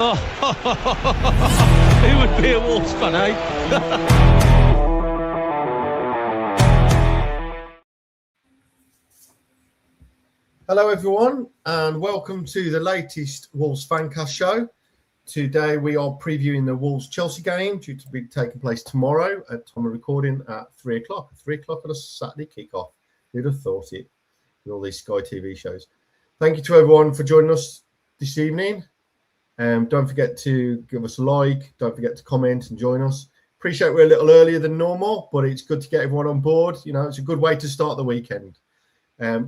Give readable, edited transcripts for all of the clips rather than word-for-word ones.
Who would be a Wolves fan, eh? Hello everyone and welcome to the latest Wolves Fancast show. Today we are previewing the Wolves-Chelsea game due to be taking place tomorrow at time of recording at 3 o'clock. 3 o'clock on a Saturday kickoff. Who'd have thought it with all these Sky TV shows. Thank you to everyone for joining us this evening. Don't forget to give us a like. Don't forget to comment and join us. Appreciate we're a little earlier than normal, but it's good to get everyone on board. You know, it's a good way to start the weekend.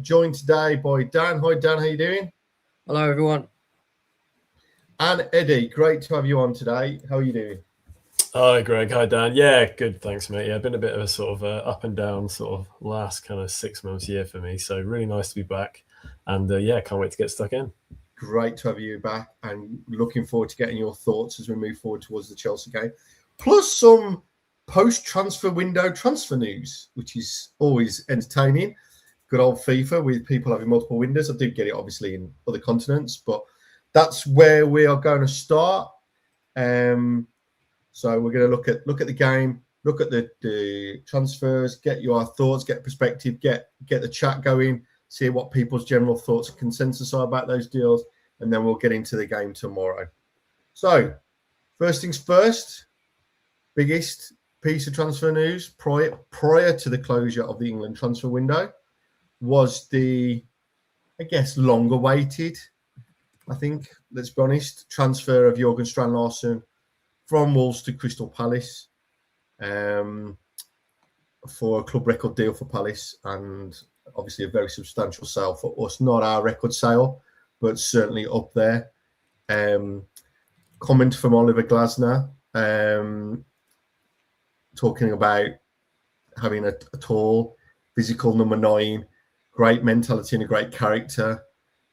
Joined today by Dan. Hi, Dan. How you doing? Hello, everyone. And Eddie, great to have you on today. How are you doing? Hi, Greg. Hi, Dan. Yeah, good. Thanks, mate. Yeah, been a bit of a sort of up and down sort of last kind of 6 months, year for me. So really nice to be back. And yeah, can't wait to get stuck in. Great to have you back and looking forward to getting your thoughts as we move forward towards the Chelsea game. Plus some post-transfer window transfer news, which is always entertaining. Good old FIFA with people having multiple windows. I do get it, obviously, in other continents, but that's where we are going to start. So we're going to look at the game, look at the transfers, get your thoughts, get perspective, get the chat going, see what people's general thoughts and consensus are about those deals, and then we'll get into the game tomorrow. So, first things first, biggest piece of transfer news prior to the closure of the England transfer window was the, I guess, long-awaited, I think, let's be honest, transfer of Strand Larsen from Wolves to Crystal Palace for a club record deal for Palace, and obviously a very substantial sale for us. Not our record sale, but certainly up there. Comment from Oliver Glasner talking about having a tall, physical number 9, great mentality and a great character,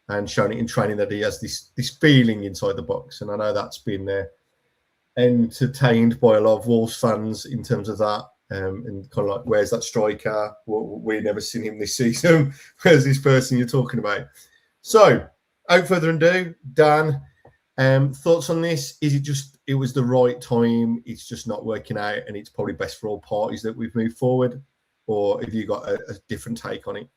and showing it in training that he has this feeling inside the box. And I know that's been entertained by a lot of Wolves fans in terms of that. And kind of like, where's that striker? We've never seen him this season. Where's this person you're talking about? So, without further ado, Dan, thoughts on this? Is it just it was the right time? It's just not working out, and it's probably best for all parties that we've moved forward, or have you got a different take on it?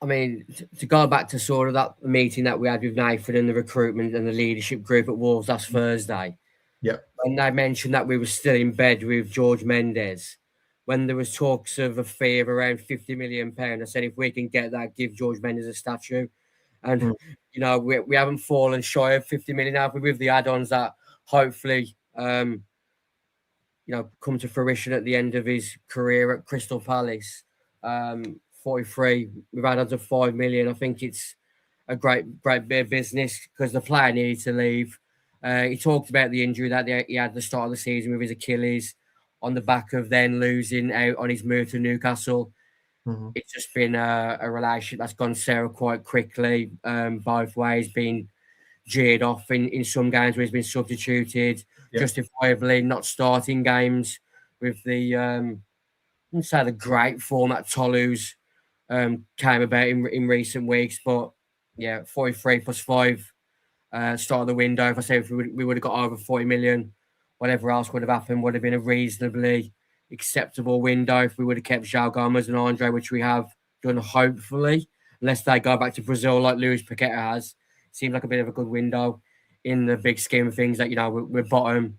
I mean, to go back to sort of that meeting that we had with Nathan and the recruitment and the leadership group at Wolves last Thursday. Yeah. When they mentioned that we were still in bed with George Mendes, when there was talks of a fee of around £50 million, I said, if we can get that, give George Mendes a statue. And, you know, we haven't fallen shy of 50 million, have we, with the add-ons that hopefully, you know, come to fruition at the end of his career at Crystal Palace. 43 with add-ons of 5 million. I think it's a great bit of business because the player needed to leave. He talked about the injury that he had at the start of the season with his Achilles on the back of then losing out on his move to Newcastle. Mm-hmm. It's just been a relationship that's gone sour quite quickly, both ways, being jeered off in some games where he's been substituted, justifiably not starting games with the, I wouldn't say the great form that Tolu's came about in recent weeks, but yeah, 43 plus 5 start of the window. If I say if we would have got over 40 million, whatever else would have happened would have been a reasonably acceptable window if we would have kept João Gomes and Andre, which we have done, hopefully, unless they go back to Brazil like Luis Paqueta has. Seems like a bit of a good window in the big scheme of things that, you know, we're bottom,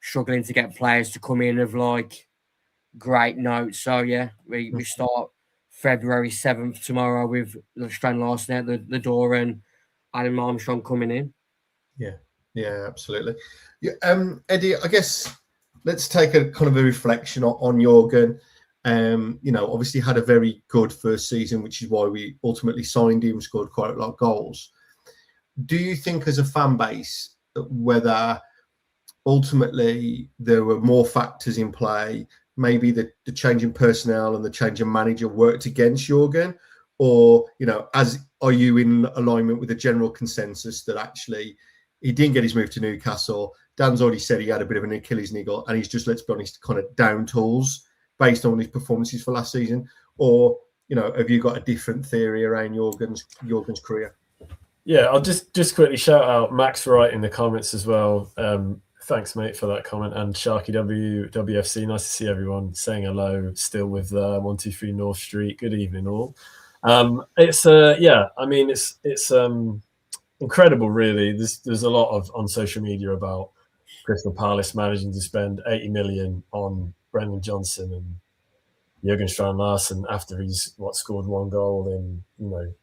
struggling to get players to come in of like great notes. So yeah, we start February 7th tomorrow with Strand Larsen out the door and Adam Armstrong coming in. Yeah, absolutely. Yeah, Eddie, I guess let's take a kind of a reflection on Jurgen. You know, obviously had a very good first season, which is why we ultimately signed him, scored quite a lot of goals. Do you think as a fan base, whether ultimately there were more factors in play, maybe the change in personnel and the change in manager worked against Jurgen, or, you know, are you in alignment with the general consensus that actually he didn't get his move to Newcastle? Dan's already said he had a bit of an Achilles niggle and he's just, let's be honest, kind of down tools based on his performances for last season. Or, you know, have you got a different theory around Jurgen's career? Yeah, I'll just quickly shout out Max Wright in the comments as well. Thanks, mate, for that comment. And Sharky WFC, nice to see everyone saying hello. Still with 123 North Street. Good evening, all. It's I mean, it's incredible, really. There's a lot on social media about Crystal Palace managing to spend 80 million on Brendan Johnson and Jurgen Strand Larsen after he's scored 1 goal in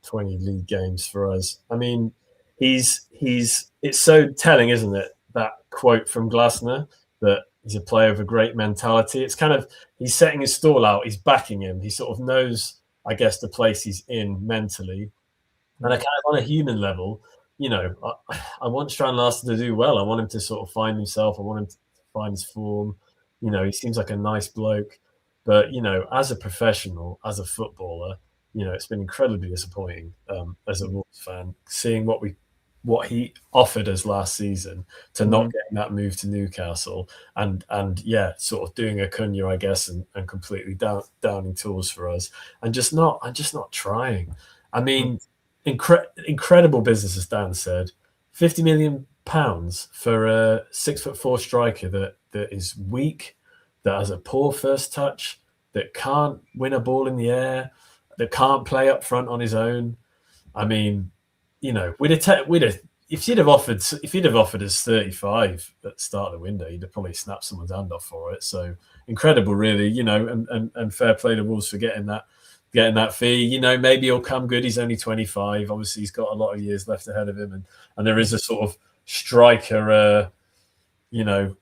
20 league games for us. I mean, it's so telling, isn't it? That quote from Glasner that he's a player with a great mentality. It's kind of he's setting his stall out. He's backing him. He sort of knows, I guess, the place he's in mentally, and I kind of on a human level, I want Strand Larsen to do well. I want him to sort of find himself. I want him to find his form. He seems like a nice bloke. But, as a professional, as a footballer, it's been incredibly disappointing as a Wolves fan, seeing what he offered us last season to not getting that move to Newcastle and sort of doing a Cunha, I guess, and completely downing tools for us and just not trying. I mean, incredible business, as Dan said, £50 million for a 6'4" striker that is weak, that has a poor first touch, that can't win a ball in the air, that can't play up front on his own. I mean, if you'd have offered us 35 at the start of the window, you'd have probably snapped someone's hand off for it. So incredible, really, and fair play to Wolves for getting that fee. Maybe he'll come good. He's only 25. Obviously, he's got a lot of years left ahead of him, and there is a sort of striker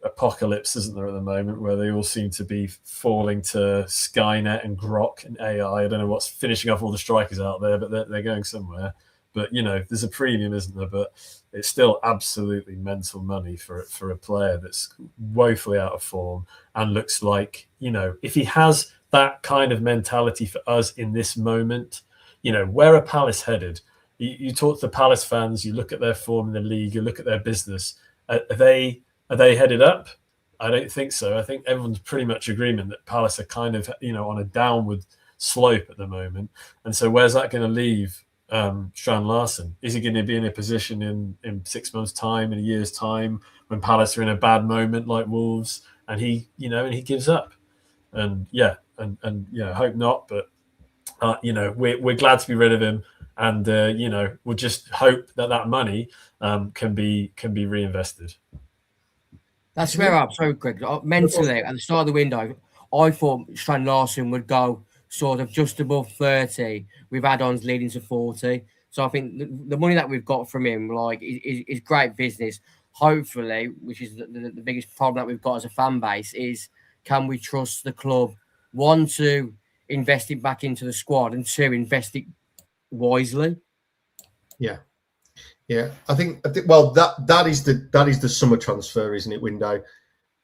apocalypse, isn't there, at the moment, where they all seem to be falling to Skynet and Grok and AI. I don't know what's finishing off all the strikers out there, but they're going somewhere. But, there's a premium, isn't there? But it's still absolutely mental money for a player that's woefully out of form and looks like, if he has that kind of mentality for us in this moment, where are Palace headed? You talk to Palace fans, you look at their form in the league, you look at their business. Are they headed up? I don't think so. I think everyone's pretty much agreement that Palace are kind of, on a downward slope at the moment. And so where's that going to leave Strand Larsen? Is he going to be in a position in 6 months' time, in a year's time, when Palace are in a bad moment like Wolves, and he gives up? And hope not. But we're glad to be rid of him, and we'll just hope that money can be reinvested. That's where I'm so quick. Mentally, at the start of the window, I thought Strand Larsen would go sort of just above 30 with add-ons leading to 40. So I think the money that we've got from him, is great business. Hopefully, which is the biggest problem that we've got as a fan base, is can we trust the club, one, to invest it back into the squad, and two, invest it wisely? Yeah, I think well, that is the summer transfer, isn't it, window?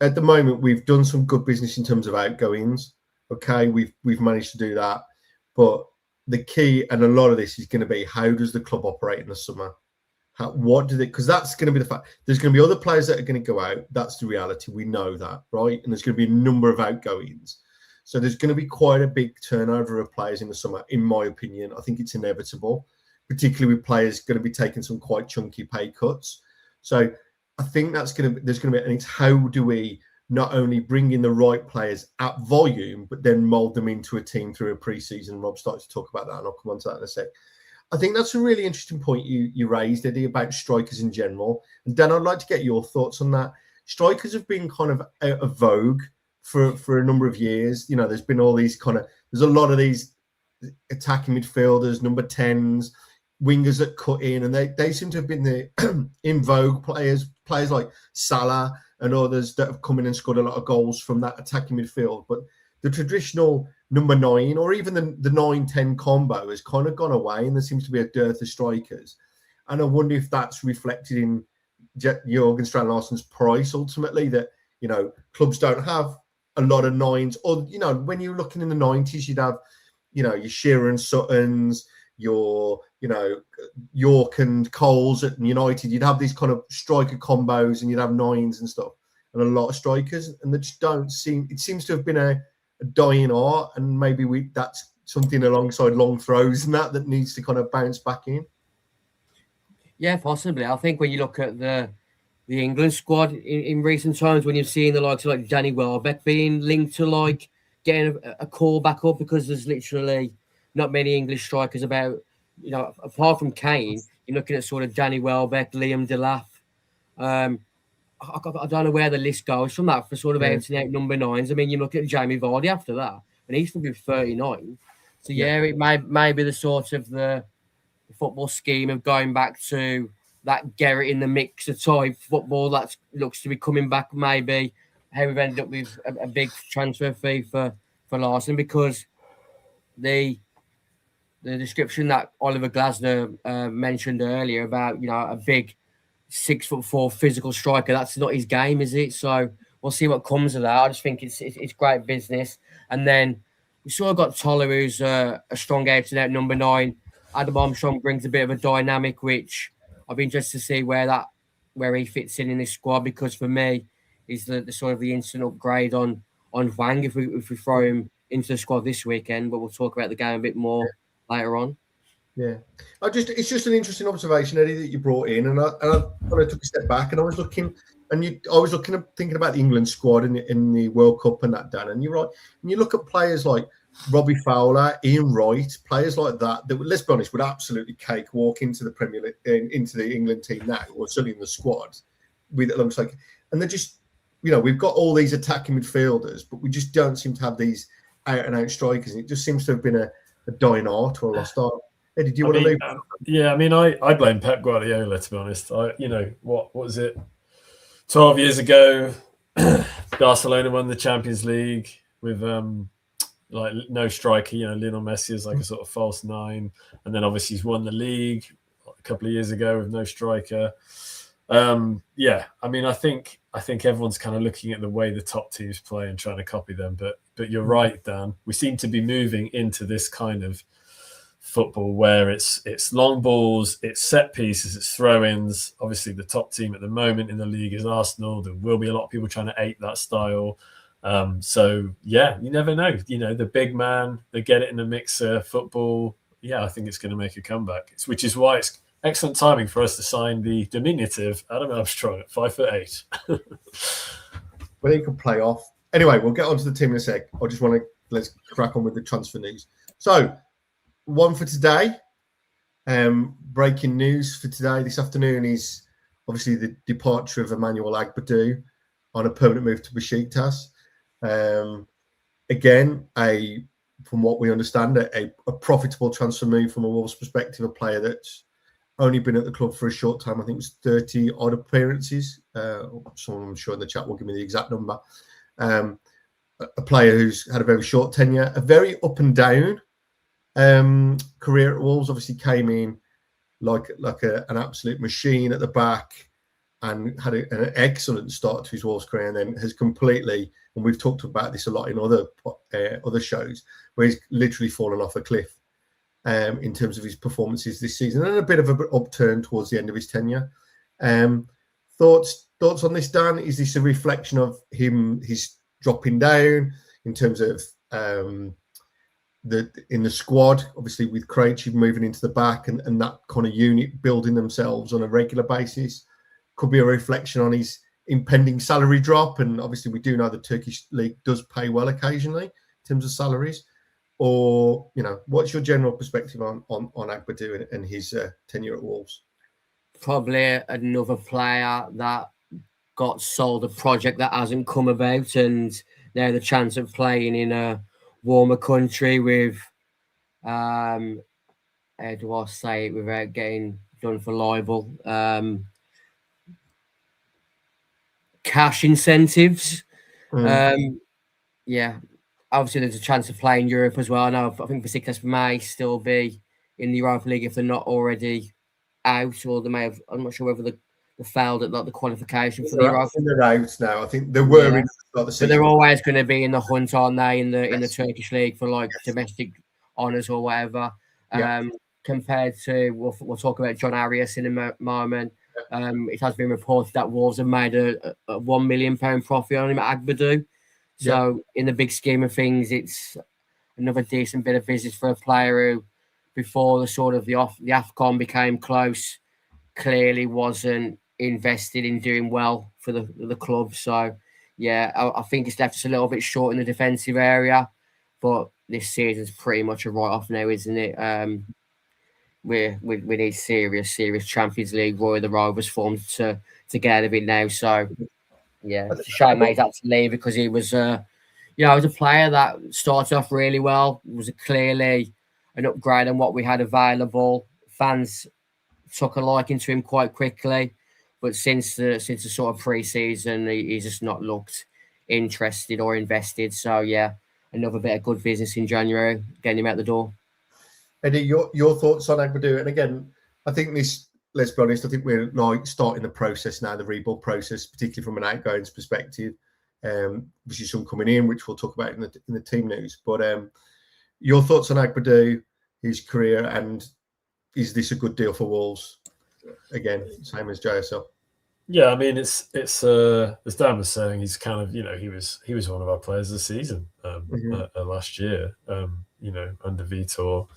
At the moment, we've done some good business in terms of outgoings. Okay, we've managed to do that, but the key and a lot of this is going to be, how does the club operate in the summer? Because that's going to be the fact. There's going to be other players that are going to go out. That's the reality. We know that, right? And there's going to be a number of outgoings. So there's going to be quite a big turnover of players in the summer, in my opinion. I think it's inevitable, particularly with players going to be taking some quite chunky pay cuts. So I think there's going to be, and it's how do we not only bring in the right players at volume, but then mold them into a team through a pre-season. Rob started to talk about that, and I'll come on to that in a sec. I think that's a really interesting point you raised, Eddie, about strikers in general. And Dan, I'd like to get your thoughts on that. Strikers have been kind of out of vogue for a number of years. There's been all these there's a lot of these attacking midfielders, number 10s, wingers that cut in, and they seem to have been the in vogue players like Salah and others that have come in and scored a lot of goals from that attacking midfield. But the traditional number 9 or even the 9-10 combo has kind of gone away, and there seems to be a dearth of strikers. And I wonder if that's reflected in Jurgen Strand Larsen's price ultimately, that clubs don't have a lot of 9s, or when you're looking in the 90s, you'd have your Shearer and Suttons, your York and Coles at United. You'd have these kind of striker combos, and you'd have 9s and stuff, and a lot of strikers, and they just don't seem. It seems to have been a dying art, and maybe that's something alongside long throws and that needs to kind of bounce back in. Yeah, possibly. I think when you look at the England squad in recent times, when you've seen the likes of like Danny Welbeck being linked to like getting a call back up, because there's literally not many English strikers about, apart from Kane, you're looking at sort of Danny Welbeck, Liam Delap. I don't know where the list goes from that for sort of out and out number nines. I mean, you look at Jamie Vardy after that, and he's going to be 39. So it may be the sort of the football scheme of going back to that Garrett in the mixer type football that looks to be coming back. Maybe how we've ended up with a big transfer fee for Larsen, because the description that Oliver Glasner mentioned earlier about a big 6'4" physical striker, that's not his game, is it? So we'll see what comes of that. I just think it's great business. And then we sort of got Toller, who's a strong out and out number 9. Adam Armstrong brings a bit of a dynamic, which I'll be interested to see where he fits in this squad, because for me, he's the sort of the instant upgrade on Wang if we throw him into the squad this weekend. But we'll talk about the game a bit more later on. Yeah, it's just an interesting observation, Eddie, that you brought in, and I kind of took a step back and I was looking at thinking about the England squad in the World Cup and that, Dan, and you're right. And you look at players like Robbie Fowler, Ian Wright, players like that let's be honest, would absolutely cakewalk into the Premier League, into the England team now, or certainly in the squad, with it looks like, and they're just, we've got all these attacking midfielders, but we just don't seem to have these out and out strikers. And it just seems to have been a dying art or a lost art. Hey, did you want to move? Yeah, I mean, I blame Pep Guardiola, to be honest. What was it? 12 years ago, Barcelona won the Champions League with no striker. Lionel Messi is like a sort of false 9, and then obviously he's won the league a couple of years ago with no striker. I mean, I think everyone's kind of looking at the way the top teams play and trying to copy them. But you're right, Dan. We seem to be moving into this kind of football where it's long balls, it's set pieces, it's throw-ins. Obviously, the top team at the moment in the league is Arsenal. There will be a lot of people trying to ape that style. You never know. The big man, they get it in the mixer football. Yeah, I think it's going to make a comeback. Which is why it's excellent timing for us to sign the diminutive Adam Armstrong at 5'8". Well, he can play off. Anyway, we'll get onto the team in a sec. Let's crack on with the transfer news. So, one for today. Breaking news for today, this afternoon, is obviously the departure of Emmanuel Agbadou on a permanent move to Besiktas. Again, from what we understand, a profitable transfer move from a Wolves perspective, a player that's only been at the club for a short time. I think it was 30 odd appearances. Someone, I'm sure in the chat, will give me the exact number. A player who's had a very short tenure, a very up and down career at Wolves. Obviously came in like an absolute machine at the back and had an excellent start to his Wolves career, and then has completely, and we've talked about this a lot in other shows, where he's literally fallen off a cliff in terms of his performances this season, and a bit of an upturn towards the end of his tenure. Thoughts on this, Dan? Is this a reflection of his dropping down in terms of in the squad, obviously with Krejci moving into the back and that kind of unit building themselves on a regular basis? Could be a reflection on his impending salary drop, and obviously we do know the Turkish league does pay well occasionally in terms of salaries. Or, what's your general perspective on Agbadou and his tenure at Wolves? Probably another player that got sold a project that hasn't come about, and now the chance of playing in a warmer country with, how do I say it without getting done for libel? Cash incentives. Obviously there's a chance of playing Europe as well. I think Besiktas may still be in the Europa League if they're not already out, or they may have. I'm not sure whether they failed at the qualification for the Europa. They're out now. I think they were in the season. But they're always going to be in the hunt, aren't they? In the Turkish league for domestic honours or whatever. Compared to, we'll talk about John Arias in a moment. It has been reported that Wolves have made a £1 million profit on him at Agbadou. So in the big scheme of things, it's another decent bit of business for a player who, before the AFCON became close, clearly wasn't invested in doing well for the club. So, yeah, I think it's left us a little bit short in the defensive area. But this season's pretty much a write-off now, isn't it? We need serious Champions League Roy the Rovers formed to get out of it now. So, yeah, it's a shame mate had to leave because he was, he was a player that started off really well. It was clearly an upgrade on what we had available. Fans took a liking to him quite quickly, but since the sort of pre-season, he's just not looked interested or invested. So yeah, another bit of good business in January, getting him out the door. Eddie, your thoughts on Agbadou? And again, I think this. Let's be honest. I think we're like starting the process now, the rebuild process, particularly from an outgoings perspective. Which is some coming in, which we'll talk about in the team news. But your thoughts on Agbadou, his career, and is this a good deal for Wolves? Again, same as JSL. Yeah, I mean, it's as Dan was saying, he's kind of, he was one of our players this season last year. Under Vitor,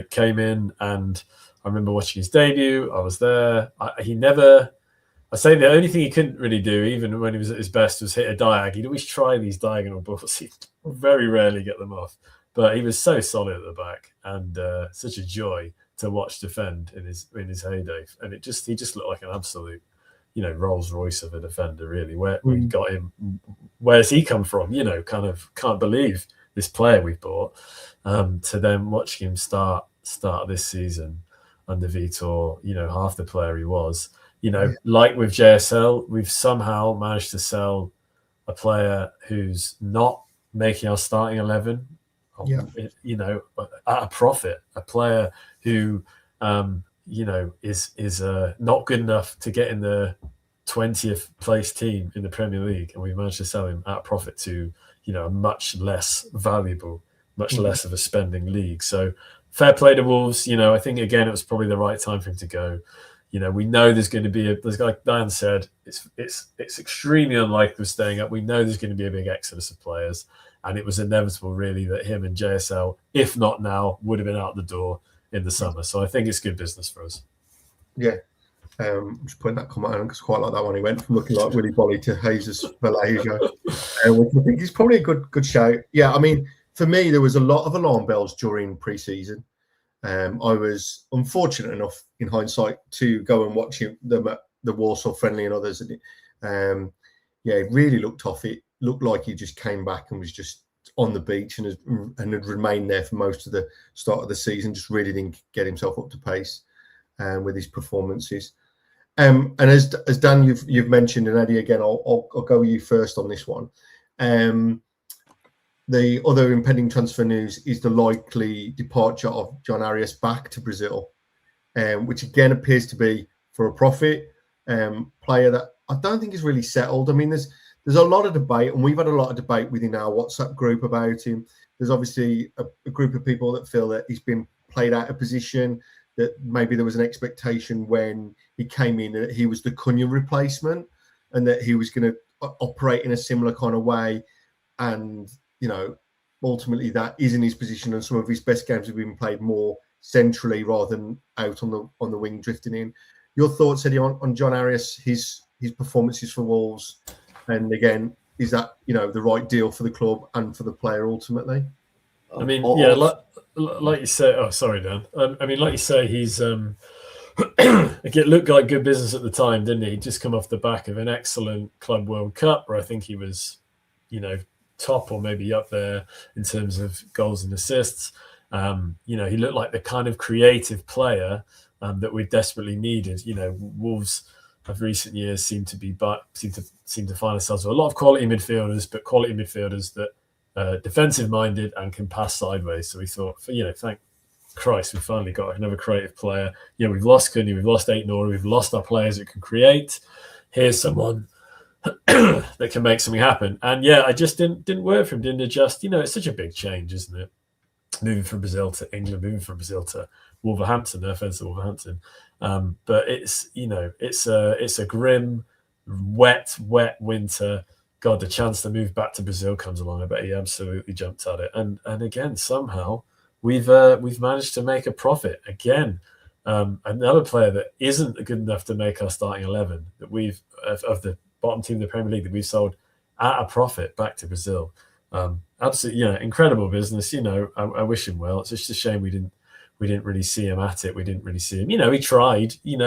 came in, and I remember watching his debut. I was there. I say the only thing he couldn't really do, even when he was at his best, was hit a diag. He'd always try these diagonal balls. He'd very rarely get them off. But he was so solid at the back, and such a joy to watch defend in his heyday. And he just looked like an absolute, Rolls Royce of a defender, really. Where we got him, where's he come from? Kind of can't believe this player we've bought. To then watching him start this season under Vitor, half the player he was. Like with JSL, we've somehow managed to sell a player who's not making our starting 11, at a profit. A player who, is not good enough to get in the 20th place team in the Premier League, and we managed to sell him at a profit to, a much less valuable, much less of a spending league. So fair play to Wolves. I think again it was probably the right time for him to go. We know there's going to be like Dan said, it's extremely unlikely we're staying up. We know there's going to be a big exodus of players, and it was inevitable really that him and JSL, if not now, would have been out the door in the summer. So I think it's good business for us. Yeah. Just putting that comment on because quite like that one. He went from looking like Willy Bolly to Jesus Vallejo, which I think is probably a good shout. Yeah, I mean, for me, there was a lot of alarm bells during pre-season. I was unfortunate enough, in hindsight, to go and watch them at the Warsaw Friendly and others. And it really looked tough. It looked like he just came back and was just on the beach and had remained there for most of the start of the season. Just really didn't get himself up to pace with his performances. And as Dan, you've mentioned, and Eddie, again, I'll go with you first on this one. The other impending transfer news is the likely departure of John Arias back to Brazil, which again appears to be for a profit. Player that I don't think is really settled. I mean, there's a lot of debate, and we've had a lot of debate within our WhatsApp group about him. There's obviously a group of people that feel that he's been played out of position, that maybe there was an expectation when he came in that he was the Cunha replacement and that he was going to operate in a similar kind of way. And, ultimately that isn't his position, and some of his best games have been played more centrally rather than out on the wing drifting in. Your thoughts, Eddie, on John Arias, his performances for Wolves, and again, is that the right deal for the club and for the player ultimately? I mean, like you say. Oh, sorry, Dan. I mean, like you say, he's it looked like good business at the time, didn't he? He'd just come off the back of an excellent Club World Cup, where I think he was, top or maybe up there in terms of goals and assists. He looked like the kind of creative player that we desperately needed. Wolves of recent years seem to find ourselves with a lot of quality midfielders, but quality midfielders that defensive minded and can pass sideways. So we thought, thank Christ, we've finally got another creative player. We've lost Cunha, we've lost Aitnori, we've lost our players that can create. Here's someone that can make something happen. And I just didn't work for him, didn't adjust. It's such a big change, isn't it? Moving from Brazil to England, moving from Brazil to Wolverhampton, no offense to Wolverhampton. But it's a grim, wet winter. God, the chance to move back to Brazil comes along. I bet he absolutely jumped at it. And again, somehow we've managed to make a profit again. Another player that isn't good enough to make our starting 11 that we've of the bottom team of the Premier League that we've sold at a profit back to Brazil. Absolutely, incredible business. I wish him well. It's just a shame we didn't really see him at it. We didn't really see him. He tried. He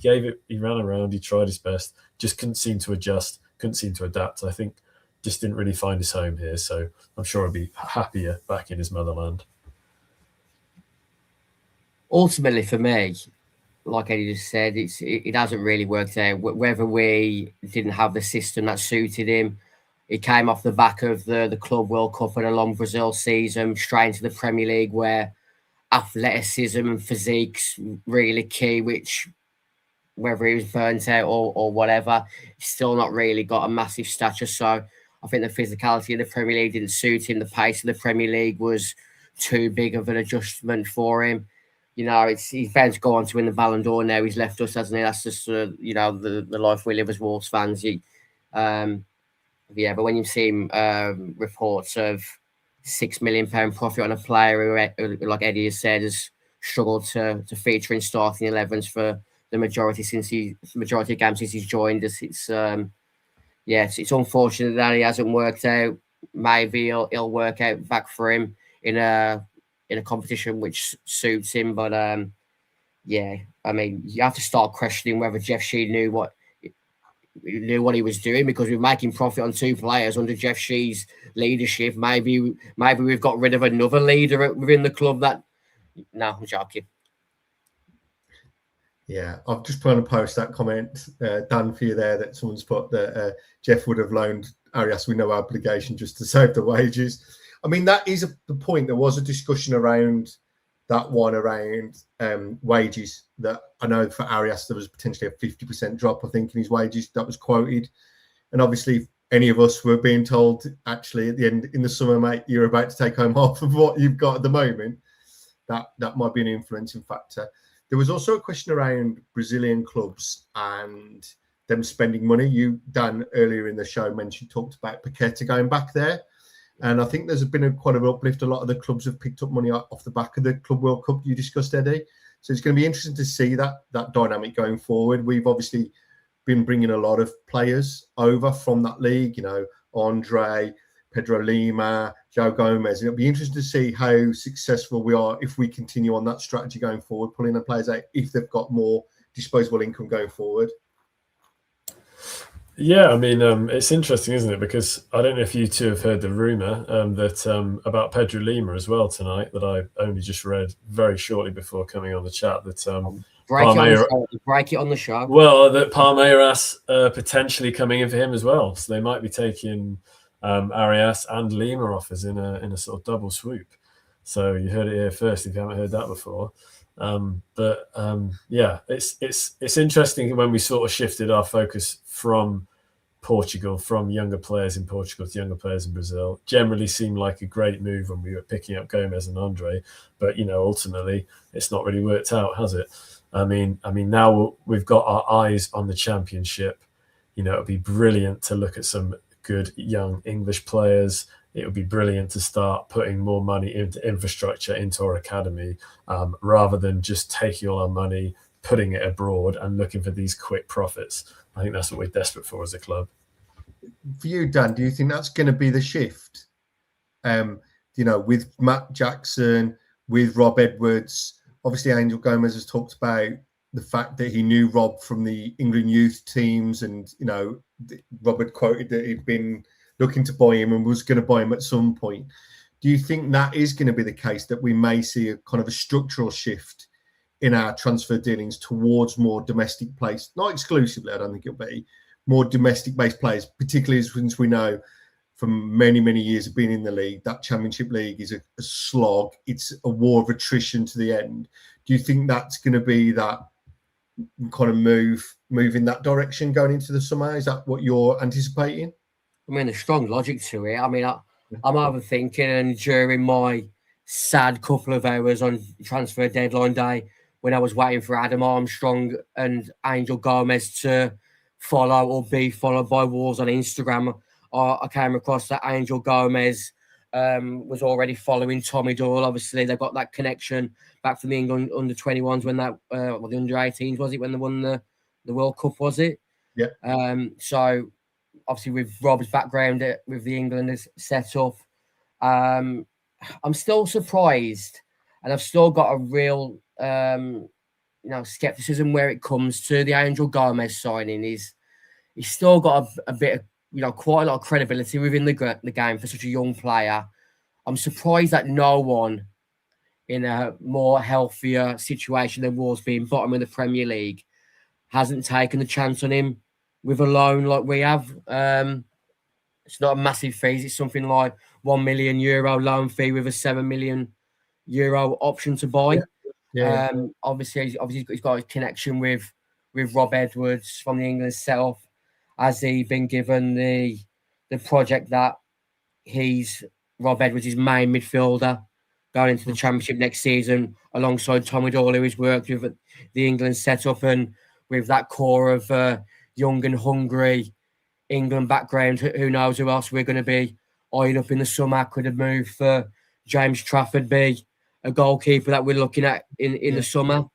gave it. He ran around. He tried his best. Just couldn't seem to adjust. Couldn't seem to adapt. I think just didn't really find his home here. So I'm sure he'll be happier back in his motherland. Ultimately, for me, like Eddie just said, it hasn't really worked out. Whether we didn't have the system that suited him, it came off the back of the Club World Cup and a long Brazil season, straight into the Premier League, where athleticism and physique's really key, which whether he was burnt out or whatever, he's still not really got a massive stature. So I think the physicality of the Premier League didn't suit him. The pace of the Premier League was too big of an adjustment for him. He's bound to go on to win the Ballon d'Or now. He's left us, hasn't he? That's just, the life we live as Wolves fans. But when you see reports of £6 million profit on a player who, like Eddie has said, has struggled to feature in starting 11s for the majority of games since he's joined us, it's unfortunate that he hasn't worked out. Maybe he'll work out back for him in a competition which suits him. But you have to start questioning whether Jeff Sheed knew what he was doing, because we're making profit on two players under Jeff Shee's leadership. Maybe we've got rid of another leader within the club. No, I'm joking. Yeah, I've just put on a post that comment, Dan, for you there, that someone's put that Jeff would have loaned Arias with no obligation just to save the wages. I mean, that is the point. There was a discussion around that one around wages, that I know for Arias there was potentially a 50% drop, I think, in his wages that was quoted. And obviously, if any of us were being told, actually, at the end, in the summer, mate, you're about to take home half of what you've got at the moment, that might be an influencing factor. There was also a question around Brazilian clubs and them spending money. You, Dan, earlier in the show talked about Paqueta going back there. And I think there's been quite an uplift. A lot of the clubs have picked up money off the back of the Club World Cup you discussed, Eddie. So it's going to be interesting to see that dynamic going forward. We've obviously been bringing a lot of players over from that league, Andre, Pedro Lima, Joe Gomez. And it'll be interesting to see how successful we are if we continue on that strategy going forward, pulling the players out if they've got more disposable income going forward. Yeah, I mean, it's interesting, isn't it? Because I don't know if you two have heard the rumour that about Pedro Lima as well tonight, that I only just read very shortly before coming on the chat, that break it on the show. Well, that Palmeiras potentially coming in for him as well. So they might be taking Arias and Lima offers in a sort of double swoop. So you heard it here first if you haven't heard that before. It's interesting when we sort of shifted our focus from Portugal, from younger players in Portugal to younger players in Brazil. Generally seemed like a great move when we were picking up Gomez and Andre, but ultimately it's not really worked out, has it? I mean now we've got our eyes on the Championship. It'd be brilliant to look at some good young English players. It would be brilliant to start putting more money into infrastructure, into our academy, rather than just taking all our money, putting it abroad and looking for these quick profits. I think that's what we're desperate for as a club. For you, Dan, do you think that's going to be the shift? With Matt Jackson, with Rob Edwards, obviously Angel Gomez has talked about the fact that he knew Rob from the England youth teams, and Rob had quoted that he'd been looking to buy him and was going to buy him at some point. Do you think that is going to be the case, that we may see a kind of a structural shift in our transfer dealings towards more domestic players? Not exclusively, I don't think it'll be more domestic-based players, particularly since we know from many, many years of being in the league, that Championship League is a slog. It's a war of attrition to the end. Do you think that's going to be that kind of move in that direction going into the summer? Is that what you're anticipating? I mean, there's strong logic to it. I mean, I'm overthinking, and during my sad couple of hours on transfer deadline day, when I was waiting for Adam Armstrong and Angel Gomez to follow or be followed by Wolves on Instagram, I came across that Angel Gomez was already following Tommy Doyle. Obviously, they've got that connection back from the England under-21s when that, the under-18s, was it, when they won the World Cup, was it? Yeah. So, obviously, with Rob's background with the England set up, I'm still surprised, and I've still got a real, skepticism where it comes to the Angel Gomez signing. He's still got a bit of, quite a lot of credibility within the game for such a young player. I'm surprised that no one in a more healthier situation than Wolves being bottom of the Premier League hasn't taken the chance on him with a loan like we have. It's not a massive fee. It's something like €1 million loan fee with a €7 million option to buy. Yeah. Obviously, he's got a connection with Rob Edwards from the England setup. Has he been given the project that Rob Edwards is main midfielder going into the Championship next season alongside Tommy Doyle, who's worked with the England setup and with that core of young and hungry England background. Who knows who else we're going to be eyeing up in the summer? Could have moved for James Trafford, be a goalkeeper that we're looking at in the summer.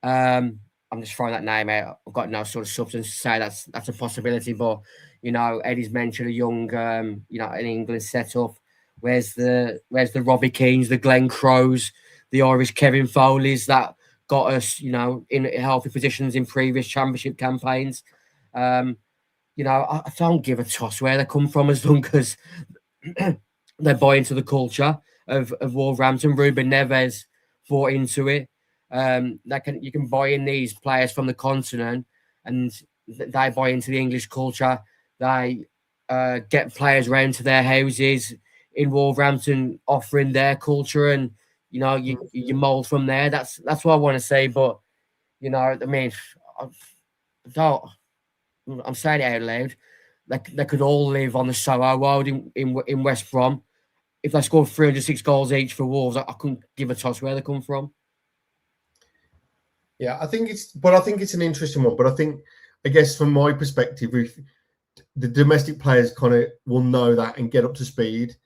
I'm just throwing that name out. I've got no sort of substance to say that's a possibility, but Eddie's mentioned a young, an England setup. Where's the Robbie Keanes, the Glenn Crowes, the Irish Kevin Foleys that got us, in healthy positions in previous Championship campaigns. I don't give a toss where they come from as long as they buy into the culture of Wolverhampton. Ruben Neves bought into it. You can buy in these players from the continent, and they buy into the English culture. They get players round to their houses in Wolverhampton, offering their culture, and you mould from there. That's what I want to say. But I'm saying it out loud. They could all live on the Soho Road in West Brom. If they scored 306 goals each for Wolves, I couldn't give a toss where they come from. Yeah, I think it's an interesting one. But I guess from my perspective, the domestic players kind of will know that and get up to speed.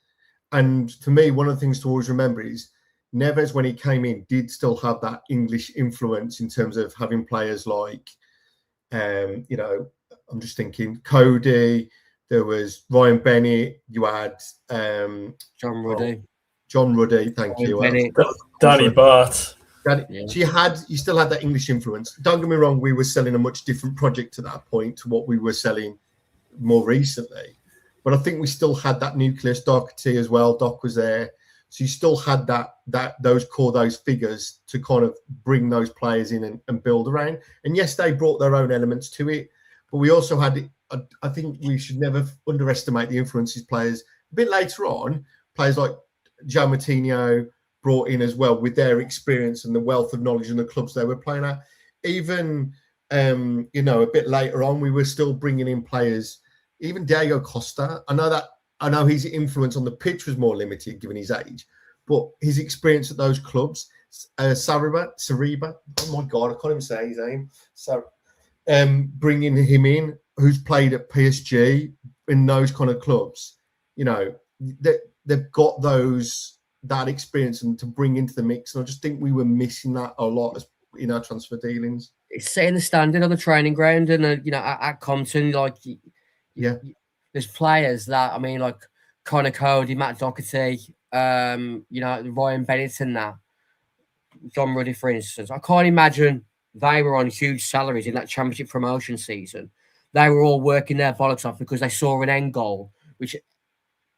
And for me, one of the things to always remember is Neves, when he came in, did still have that English influence in terms of having players like, I'm just thinking Cody. There was Ryan Bennett. You had John Ruddy. Thank you. Danny Bart. You still had that English influence. Don't get me wrong, we were selling a much different project to that point to what we were selling more recently. But I think we still had that nucleus. Doherty as well. Doc was there. So you still had those figures to kind of bring those players in and build around. And yes, they brought their own elements to it. But we also had, I think we should never underestimate the influences players. A bit later on, players like Joe Moutinho brought in as well with their experience and the wealth of knowledge in the clubs they were playing at. Even, a bit later on, we were still bringing in players. Even Diego Costa, I know his influence on the pitch was more limited given his age, but his experience at those clubs, Sariba, oh my God, I can't even say his name. So, bringing him in, who's played at PSG in those kind of clubs, they've got that experience and to bring into the mix. And I just think we were missing that a lot in our transfer dealings. It's setting the standard on the training ground, and at Compton, there's players that like Connor Cody, Matt Doherty, Ryan Bennett, and that John Ruddy, for instance. I can't imagine they were on huge salaries in that Championship promotion season. They were all working their bollocks off because they saw an end goal, which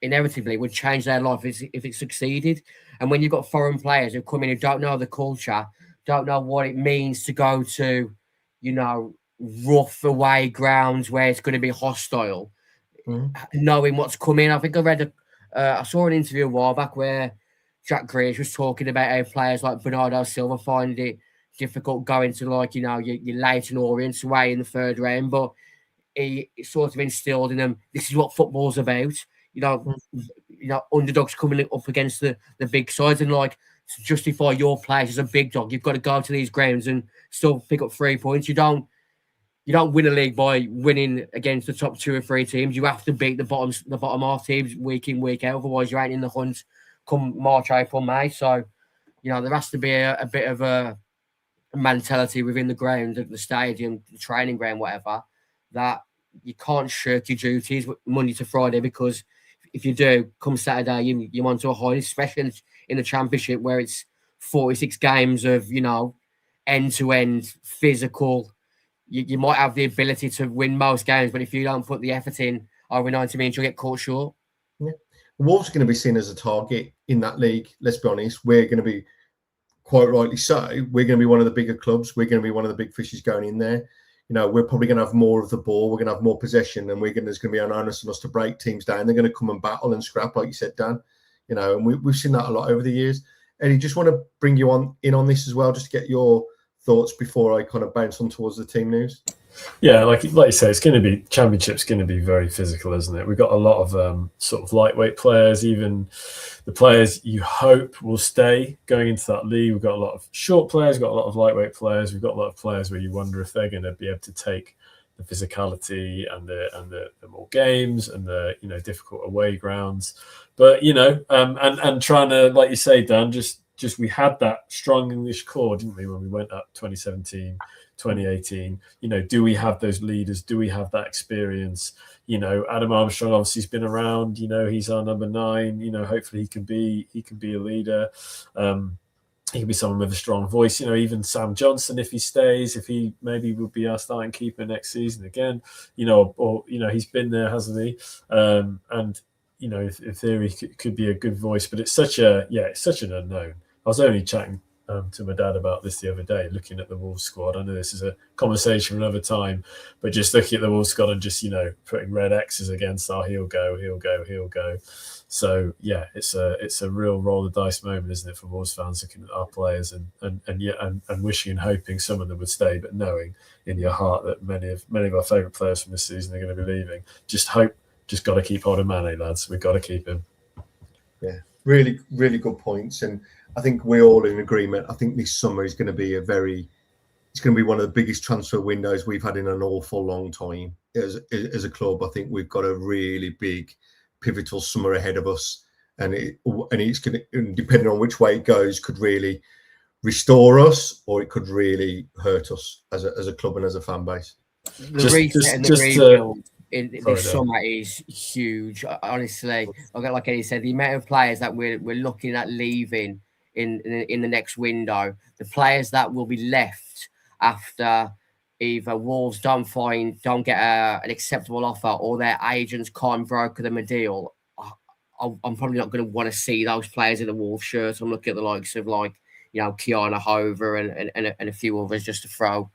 inevitably would change their life if it succeeded. And when you've got foreign players who come in who don't know the culture, don't know what it means to go to, rough away grounds where it's going to be hostile, knowing what's coming. I think I saw an interview a while back where Jack Grealish was talking about how players like Bernardo Silva find it difficult going to your Leyton Orient away in the third round, but he sort of instilled in them, this is what football's about. Underdogs coming up against the big sides, and to justify your place as a big dog, you've got to go to these grounds and still pick up 3 points. You don't you don't win a league by winning against the top 2 or 3 teams. You have to beat the bottom half teams week in, week out. Otherwise, you ain't in the hunt come March, April, May. So, there has to be a bit of a mentality within the ground, the stadium, the training ground, whatever, that you can't shirk your duties Monday to Friday, because if you do, come Saturday, you want to a high, especially in the Championship where it's 46 games of, end-to-end physical. You might have the ability to win most games, but if you don't put the effort in over 90 minutes, you'll get caught short. Yeah. Wolves are going to be seen as a target in that league. Let's be honest. We're going to be, quite rightly so, we're going to be one of the bigger clubs. We're going to be one of the big fishes going in there. We're probably going to have more of the ball. We're going to have more possession, and there's going to be an onus on us to break teams down. They're going to come and battle and scrap, like you said, Dan. And we've seen that a lot over the years. Eddie, just want to bring you in on this as well, just to get your thoughts before I kind of bounce on towards the team news. Yeah, like you say, it's going to be Championship's going to be very physical, isn't it? We've got a lot of sort of lightweight players, even the players you hope will stay going into that league. We've got a lot of short players, we've got a lot of lightweight players, we've got a lot of players where you wonder if they're going to be able to take the physicality and the more games and the difficult away grounds. But and trying to, like you say, Dan, just we had that strong English core, didn't we, when we went up 2017, 2018? Do we have those leaders? Do we have that experience? Adam Armstrong obviously has been around. He's our number 9. Hopefully he can be a leader. He can be someone with a strong voice. Even Sam Johnson, if he stays, if he maybe would be our starting keeper next season again. Or he's been there, hasn't he? And in theory, could be a good voice, but it's such an unknown. I was only chatting to my dad about this the other day, looking at the Wolves squad. I know this is a conversation for another time, but just looking at the Wolves squad and just putting red X's against our he'll go. So yeah, it's a real roll of the dice moment, isn't it, for Wolves fans, looking at our players and wishing and hoping some of them would stay, but knowing in your heart that many of our favourite players from this season are going to be leaving. Just got to keep hold of Mane, lads. We've got to keep him. Yeah, really, really good points. And I think we're all in agreement. I think this summer is going to be it's going to be one of the biggest transfer windows we've had in an awful long time as a club. I think we've got a really big, pivotal summer ahead of us. And it's going to, depending on which way it goes, could really restore us, or it could really hurt us as a club and as a fan base. The reset and the rebuild in this summer is huge. Honestly, like Eddie said, the amount of players that we're looking at leaving in the next window, the players that will be left after either Wolves don't get an acceptable offer, or their agents can't broker them a deal. I'm probably not going to want to see those players in the Wolves shirt. I'm looking at the likes of Kiana Hover and a few others, just to throw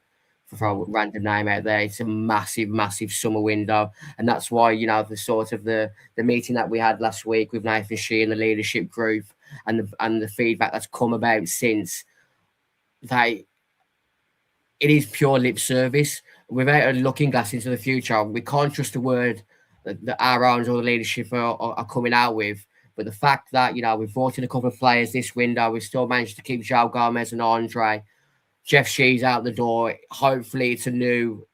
a random name out there. It's a massive summer window, and that's why the sort of the meeting that we had last week with Nathan Shee and the leadership group, and the feedback that's come about since, it is pure lip service without a looking glass into the future. We can't trust the word that our owners or the leadership are coming out with. But the fact that we've brought in a couple of players this window, we've still managed to keep João Gomez and Andre. Jeff Shee's out the door. Hopefully, it's a new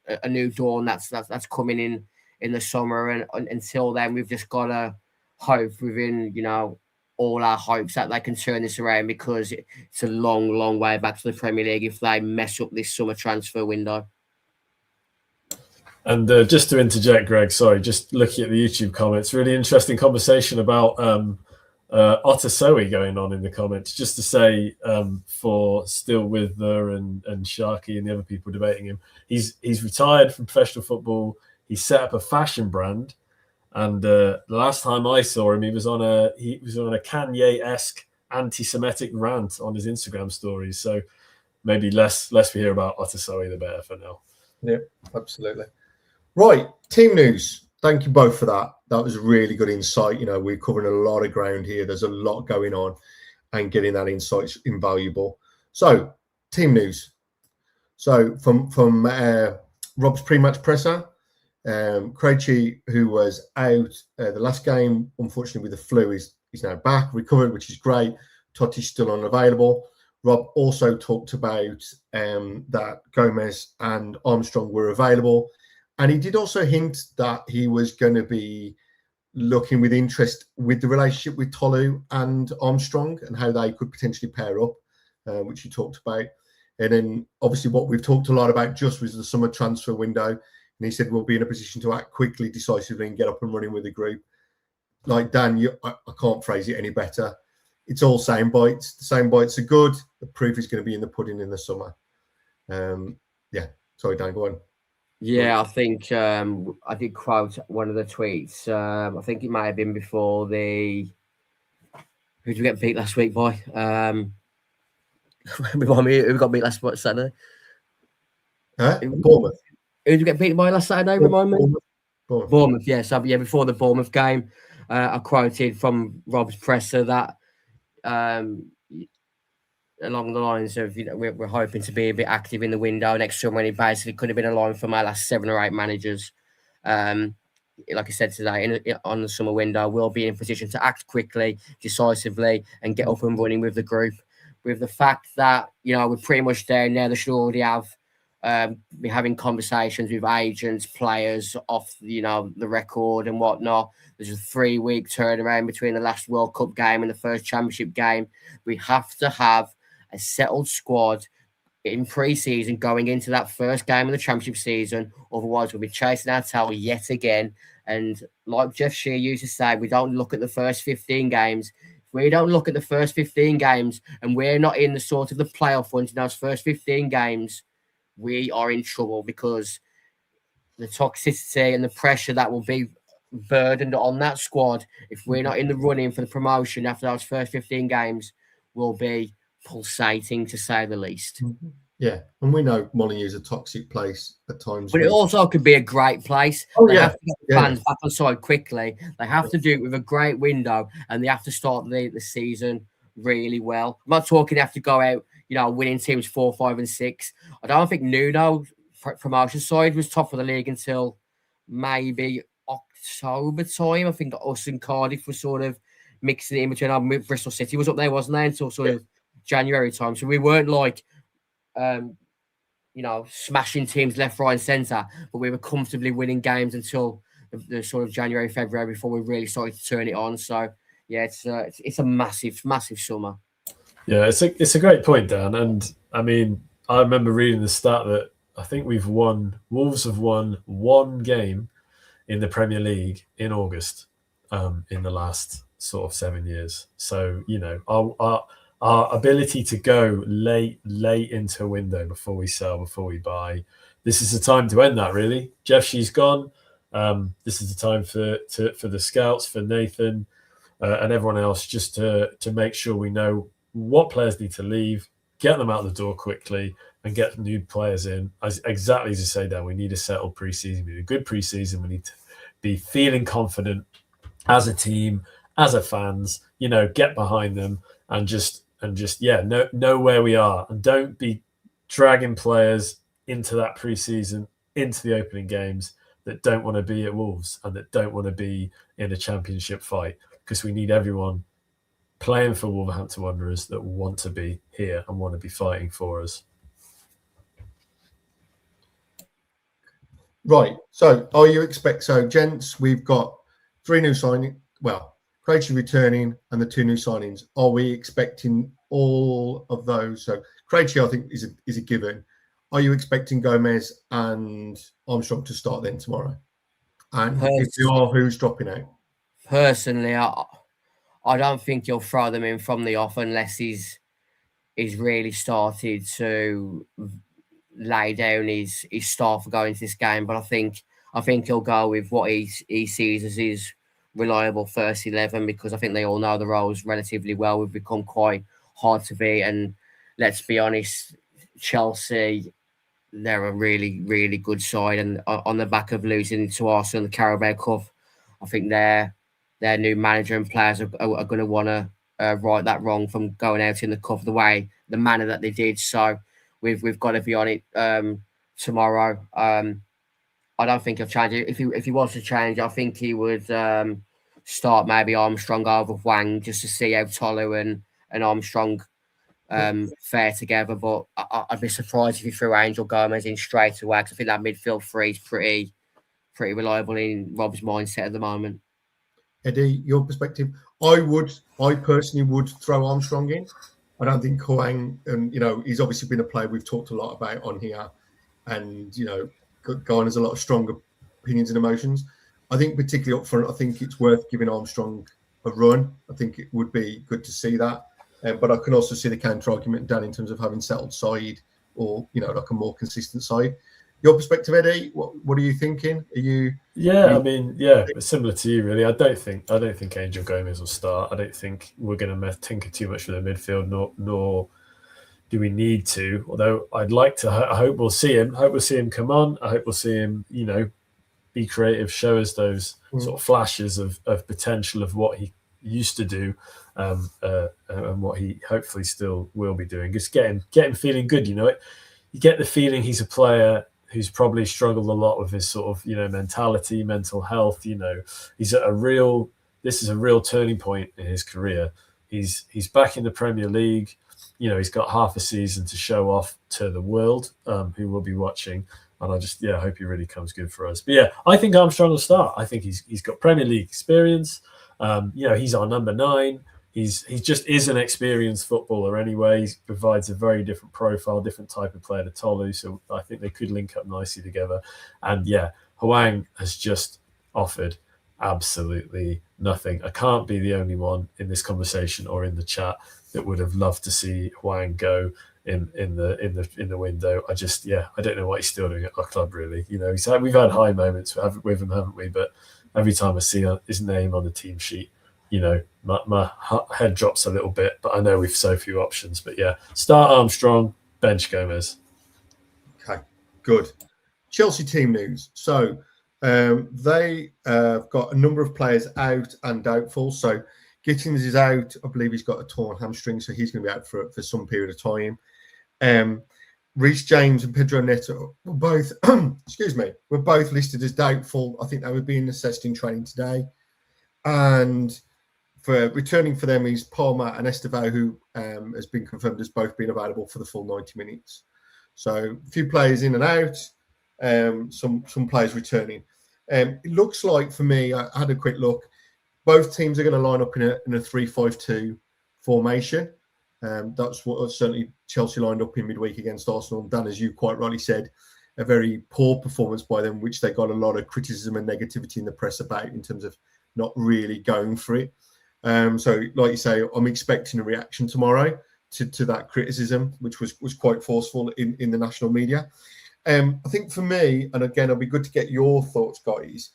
dawn that's coming in the summer. And until then, we've just got to hope within all our hopes that they can turn this around, because it's a long way back to the Premier League if they mess up this summer transfer window. And just to interject, Greg, sorry, just looking at the YouTube comments, really interesting conversation about Otasowie going on in the comments. Just to say, for still with her and Sharky and the other people debating him, he's retired from professional football. He set up a fashion brand, and the last time I saw him, he was on a Kanye-esque anti-Semitic rant on his Instagram stories. So maybe less we hear about Otasowie, the better for now. Yeah, absolutely. Right, team news. Thank you both for that. That was really good insight. We're covering a lot of ground here. There's a lot going on, and getting that insight's invaluable. So, team news. So, from Rob's pre-match presser, Krejci, who was out the last game, unfortunately with the flu, is now back, recovered, which is great. Totti's still unavailable. Rob also talked about that Gomez and Armstrong were available. And he did also hint that he was going to be looking with interest with the relationship with Tolu and Armstrong and how they could potentially pair up, which he talked about. And then obviously what we've talked a lot about just was the summer transfer window. And he said we'll be in a position to act quickly, decisively, and get up and running with the group. Like Dan, I can't phrase it any better. It's all sound bites. The sound bites are good. The proof is going to be in the pudding in the summer. Yeah. Sorry, Dan, go on. Yeah, I think I did quote one of the tweets. I think it might have been before the. Who did we get beat last week by? Remind me, who got beat last Saturday? Bournemouth. Who did we get beat by last Saturday? Remind me. Bournemouth. Yeah, so yeah, before the Bournemouth game, I quoted from Rob's presser that along the lines of, you know, we're hoping to be a bit active in the window next summer, and it basically could have been a line from our last 7 or 8 managers. Like I said today, on the summer window, we'll be in a position to act quickly, decisively, and get up and running with the group. With the fact that, you know, we're pretty much there now, they should already have be having conversations with agents, players off, you know, the record and whatnot. There's a 3-week turnaround between the last World Cup game and the first Championship game. We have to have a settled squad in pre-season going into that first game of the Championship season. Otherwise, we'll be chasing our tail yet again. And like Jeff Shear used to say, we don't look at the first 15 games. If we don't look at the first 15 games and we're not in the sort of the playoff ones in those first 15 games, we are in trouble, because the toxicity and the pressure that will be burdened on that squad if we're not in the running for the promotion after those first 15 games will be pulsating, to say the least. Yeah, and we know Molineux is a toxic place at times. But it also could be a great place. They have to get the fans back on side quickly. They have to do it with a great window, and they have to start the season really well. I'm not talking they have to go out, you know, winning teams 4, 5, and 6. I don't think Nuno promotion side was top of the league until maybe October time. I think us and Cardiff were sort of mixing it in between. Bristol City was up there, wasn't they, until sort of January time. So we weren't like, you know, smashing teams left, right, and centre, but we were comfortably winning games until the sort of January, February before we really started to turn it on. So yeah, it's a massive, massive summer. Yeah, it's a great point, Dan. And I mean, I remember reading the stat that I think Wolves have won 1 game in the Premier League in August in the last sort of 7 years. So, you know, our ability to go late into a window before we sell, before we buy, this is the time to end that, really. Jeff Shee's gone. This is the time for the scouts, for Nathan and everyone else, just to make sure we know what players need to leave, get them out the door quickly, and get new players in. Exactly as you say, Dan, we need a settled preseason. We need a good preseason. We need to be feeling confident as a team, as a fans. You know, get behind them and just know where we are, and don't be dragging players into that preseason, into the opening games that don't want to be at Wolves and that don't want to be in a championship fight, because we need everyone playing for Wolverhampton Wanderers that want to be here and want to be fighting for us. Right. So gents, we've got 3 new signings. Well, Krejci returning and the 2 new signings. Are we expecting all of those? So Krejci, I think, is a given. Are you expecting Gomez and Armstrong to start then tomorrow? And if you are, who's dropping out? Personally, I don't think you'll throw them in from the off unless he's really started to lay down his start for going to this game. But I think he'll go with what he sees as his reliable first 11, because I think they all know the roles relatively well. We've become quite hard to beat, and let's be honest, Chelsea, they're a really, really good side, and on the back of losing to Arsenal in the Carabao Cup, I think their new manager and players are going to want to right that wrong from going out in the cup the manner that they did. So we've got to be on it tomorrow. I don't think he'll change it. If he wants to change, I think he would start maybe Armstrong over Wang, just to see how Tolu and Armstrong fair together. But I'd be surprised if he threw Angel Gomez in straight away, because I think that midfield three is pretty reliable in Rob's mindset at the moment. Eddie, your perspective? I personally would throw Armstrong in. I don't think Hwang, and he's obviously been a player we've talked a lot about on here, and garners a lot of strong opinions and emotions. I think particularly up front, I think it's worth giving Armstrong a run. I think it would be good to see that. But I can also see the counter argument, Dan, in terms of having settled side or, like a more consistent side. Your perspective, Eddie, what are you thinking? Are you? Yeah, I mean, similar to you, really. I don't think Angel Gomez will start. I don't think we're going to tinker too much with the midfield, nor do we need to. Although I'd like to. I hope we'll see him. I hope we'll see him come on. I hope we'll see him, be creative, show us those sort of flashes of potential of what he used to do, and what he hopefully still will be doing. Just get him feeling good. You get the feeling he's a player who's probably struggled a lot with his sort of mentality, mental health. He's at this is a real turning point in his career. He's back in the Premier League. He's got half a season to show off to the world, who will be watching. And I just, hope he really comes good for us. But I think Armstrong will start. I think he's got Premier League experience. He's our number 9. He just is an experienced footballer anyway. He provides a very different profile, different type of player to Tolu. So I think they could link up nicely together. And Hwang has just offered absolutely nothing. I can't be the only one in this conversation or in the chat that would have loved to see Hwang go in the window. I just I don't know what he's still doing at our club, really. We've had high moments with him, haven't we? But every time I see his name on the team sheet, my head drops a little bit. But I know we've so few options. But start Armstrong, bench Gomez. Okay, good. Chelsea team news. So they have got a number of players out and doubtful. So Gittins is out. I believe he's got a torn hamstring, so he's going to be out for some period of time. Reece James and Pedro Neto were both, were both listed as doubtful. I think they were being assessed in training today. And for returning for them is Palmer and Estevao, who has been confirmed as both being available for the full 90 minutes. So a few players in and out, some players returning. It looks like, for me, I had a quick look, both teams are going to line up in a 3-5-2 formation. That's what certainly Chelsea lined up in midweek against Arsenal. Dan, as you quite rightly said, a very poor performance by them, which they got a lot of criticism and negativity in the press about in terms of not really going for it. So, like you say, I'm expecting a reaction tomorrow to that criticism, which was quite forceful in the national media. I think for me, and again, it'll be good to get your thoughts, guys.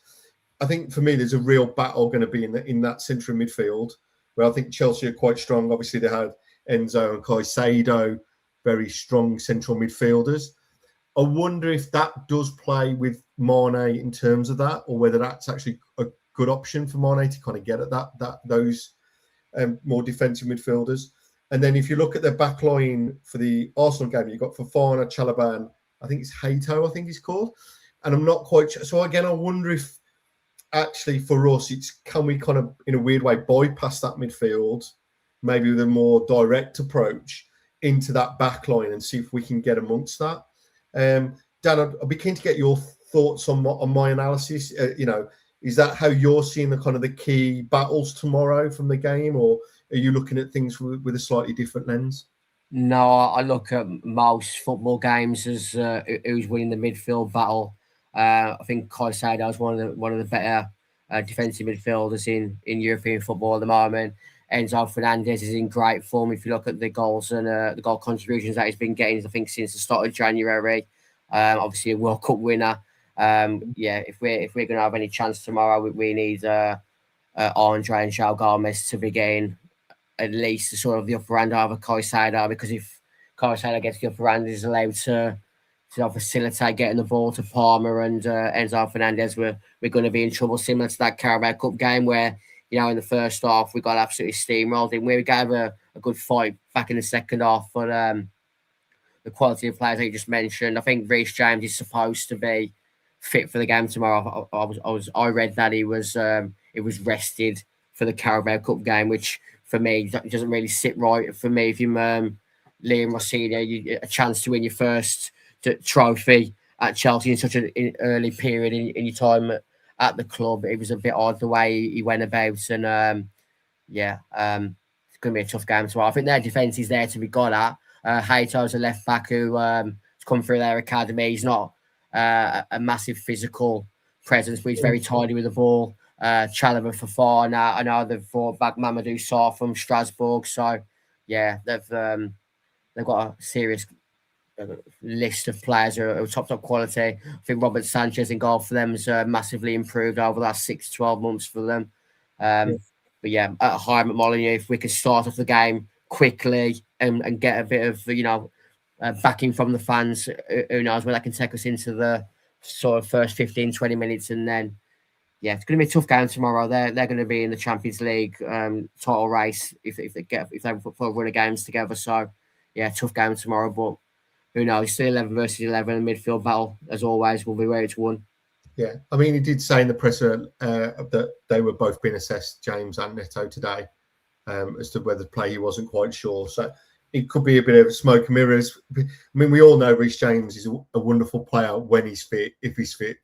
I think for me, there's a real battle going to be in that central midfield, where I think Chelsea are quite strong. Obviously, they had Enzo and Caicedo, very strong central midfielders. I wonder if that does play with Mane in terms of that, or whether that's actually a good option for Mane to kind of get at those more defensive midfielders. And then if you look at their back line for the Arsenal game, you've got Fofana, Chalaban, I think it's Hato, I think he's called. And I'm not quite sure. So again, I wonder if actually for us, can we kind of, in a weird way, bypass that midfield, maybe with a more direct approach into that back line and see if we can get amongst that. Dan, I'd be keen to get your thoughts on my analysis. Is that how you're seeing the kind of the key battles tomorrow from the game, or are you looking at things with a slightly different lens? No, I look at most football games as who's winning the midfield battle. I think Caicedo is one of the better defensive midfielders in European football at the moment. Enzo Fernandez is in great form. If you look at the goals and the goal contributions that he's been getting, I think since the start of January. Obviously a World Cup winner. If we're going to have any chance tomorrow, we need Andre and João Gomez to be getting at least the sort of the upper hand over Caicedo, because if Caicedo gets the upper hand, he's allowed to facilitate getting the ball to Palmer and Enzo Fernandez. We're going to be in trouble, similar to that Carabao Cup game where, in the first half we got absolutely steamrolled. We gave a good fight back in the second half, but the quality of players that you just mentioned, I think Reece James is supposed to be fit for the game tomorrow. I read that he was rested for the Carabao Cup game, which for me that doesn't really sit right for me. If you Liam Rossini a chance to win your first trophy at Chelsea in such an early period in your time at the club. It was a bit odd the way he went about, and it's going to be a tough game tomorrow. I think their defence is there to be got at. Hayto's a left back who has come through their academy. He's not a massive physical presence, but he's very tidy with the ball. Chalobah Fofana. I know they've brought back Mamadou Sarr from Strasbourg, so yeah, they've got a serious list of players who are top quality. I think Robert Sanchez in goal for them has massively improved over the last 6 to 12 months for them. But yeah, at home at Molineux, if we can start off the game quickly and get a bit of backing from the fans, who knows where that can take us into the sort of first 15, 20 minutes, and then it's going to be a tough game tomorrow. They're going to be in the Champions League title race if they put a run of games together. So yeah, tough game tomorrow, but who knows? Still 11 versus 11, midfield battle as always will be where it's won. Yeah, I mean, he did say in the presser that they were both being assessed, James and Neto, today, as to whether to play. He wasn't quite sure, so it could be a bit of smoke and mirrors. I mean, we all know Reece James is a wonderful player when he's fit, if he's fit,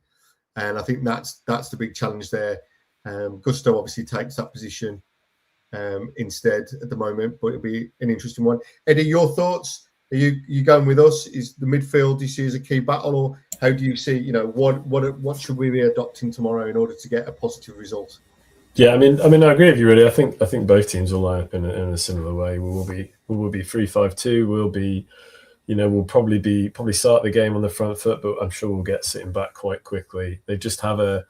and I think that's the big challenge there. Gusto obviously takes that position instead at the moment, but it'll be an interesting one. Eddie, your thoughts? Are you going with us? Is the midfield do you see as a key battle, or how do you see? What should we be adopting tomorrow in order to get a positive result? Yeah, I mean, I agree with you really. I think both teams will line up in a similar way. We will be 3-5-2. We'll be, we'll probably start the game on the front foot, but I'm sure we'll get sitting back quite quickly. They just have a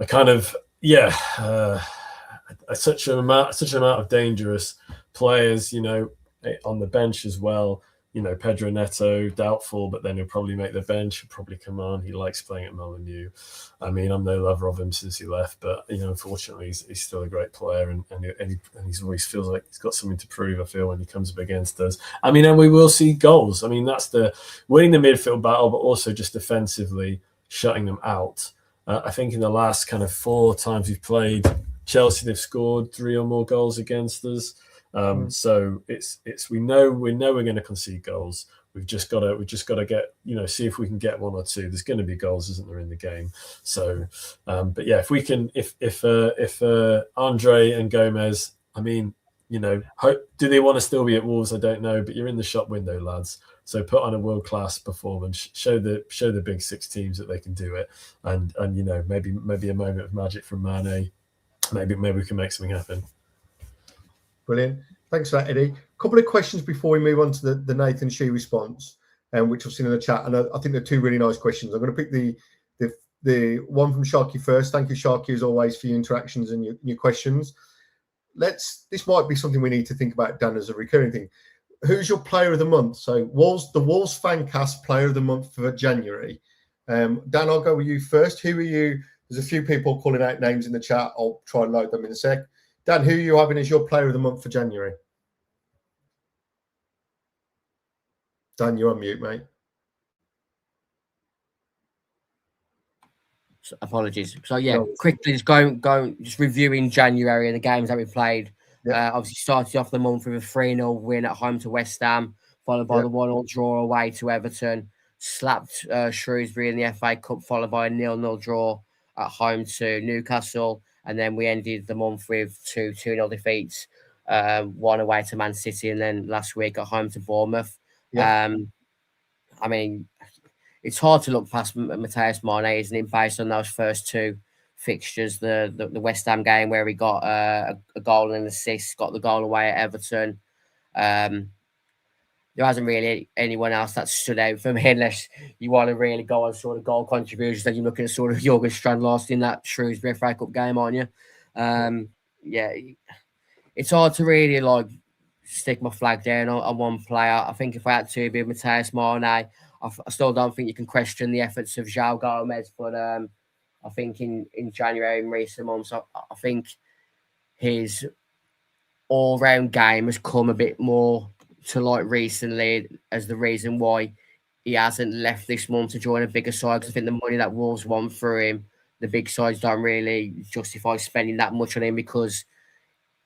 kind of such an amount of dangerous players, on the bench as well. Pedro Neto, doubtful, but then he'll probably make the bench. He'll probably come on. He likes playing at Molineux. I mean, I'm no lover of him since he left, but unfortunately, he's still a great player, and he always feels like he's got something to prove. I feel when he comes up against us. I mean, and we will see goals. I mean, that's the winning the midfield battle, but also just defensively shutting them out. I think in the last kind of 4 times we've played Chelsea, they've scored 3 or more goals against us. So it's we know we're going to concede goals. We've just got to get see if we can get 1 or 2. There's going to be goals, isn't there, in the game? So, but yeah, if we can, if Andre and Gomez, I mean, do they want to still be at Wolves? I don't know, but you're in the shop window, lads. So put on a world-class performance, show the big 6 teams that they can do it, and maybe a moment of magic from Mane. Maybe we can make something happen. Brilliant. Thanks for that, Eddie. A couple of questions before we move on to the Nathan Shee response, which I've seen in the chat. And I think they're 2 really nice questions. I'm going to pick the one from Sharky first. Thank you, Sharky, as always, for your interactions and your questions. This might be something we need to think about, Dan, as a recurring thing. Who's your player of the month? So the Wolves Fancast player of the month for January. Dan, I'll go with you first. Who are you? There's a few people calling out names in the chat. I'll try and load them in a sec. Dan, who are you having as your player of the month for January? Dan, you're on mute, mate. So, apologies. So yeah, quickly just going, just reviewing January and the games that we played. Obviously started off the month with a 3-0 win at home to West Ham, followed by the 1-1 draw away to Everton. Slapped Shrewsbury in the FA Cup, followed by a 0-0 draw at home to Newcastle. And then we ended the month with 2-0 defeats, 1 away to Man City, and then last week at home to Bournemouth. I mean, it's hard to look past Matheus Mane, isn't it, based on those first 2 fixtures, the West Ham game where he got a goal and an assist, got the goal away at Everton. There hasn't really anyone else that stood out for me unless you want to really go on sort of goal contributions. Then you're looking at sort of Jürgen Strand Larsen in that Shrewsbury FA Cup game, aren't you? It's hard to really stick my flag down on one player. I think if I had to be Matheus Mane, I still don't think you can question the efforts of João Gomez, but I think in January in recent months, I think his all-round game has come a bit more to light recently as the reason why he hasn't left this month to join a bigger side. Because I think the money that Wolves want for him, the big sides don't really justify spending that much on him, because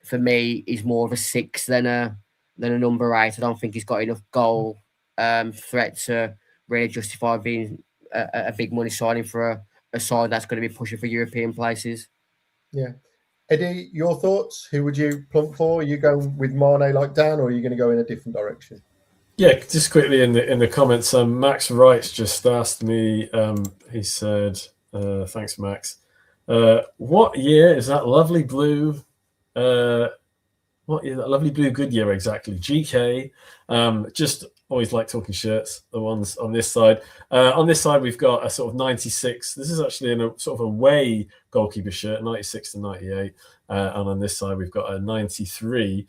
for me, he's more of a 6 than a than a number 8. I don't think he's got enough goal threat to really justify being a big money signing for a side that's going to be pushing for European places. Yeah. Eddie, your thoughts? Who would you plump for? Are you going with Mane like Dan, or are you going to go in a different direction? Yeah, just quickly in the comments, Max Wright just asked me. He said, "Thanks, Max. What year is that lovely blue? What year that lovely blue Goodyear exactly? GK. Just always like talking shirts. The ones on this side. On this side, we've got a sort of 96. This is actually in a sort of away goalkeeper shirt, 96 to 98. And on this side, we've got a 93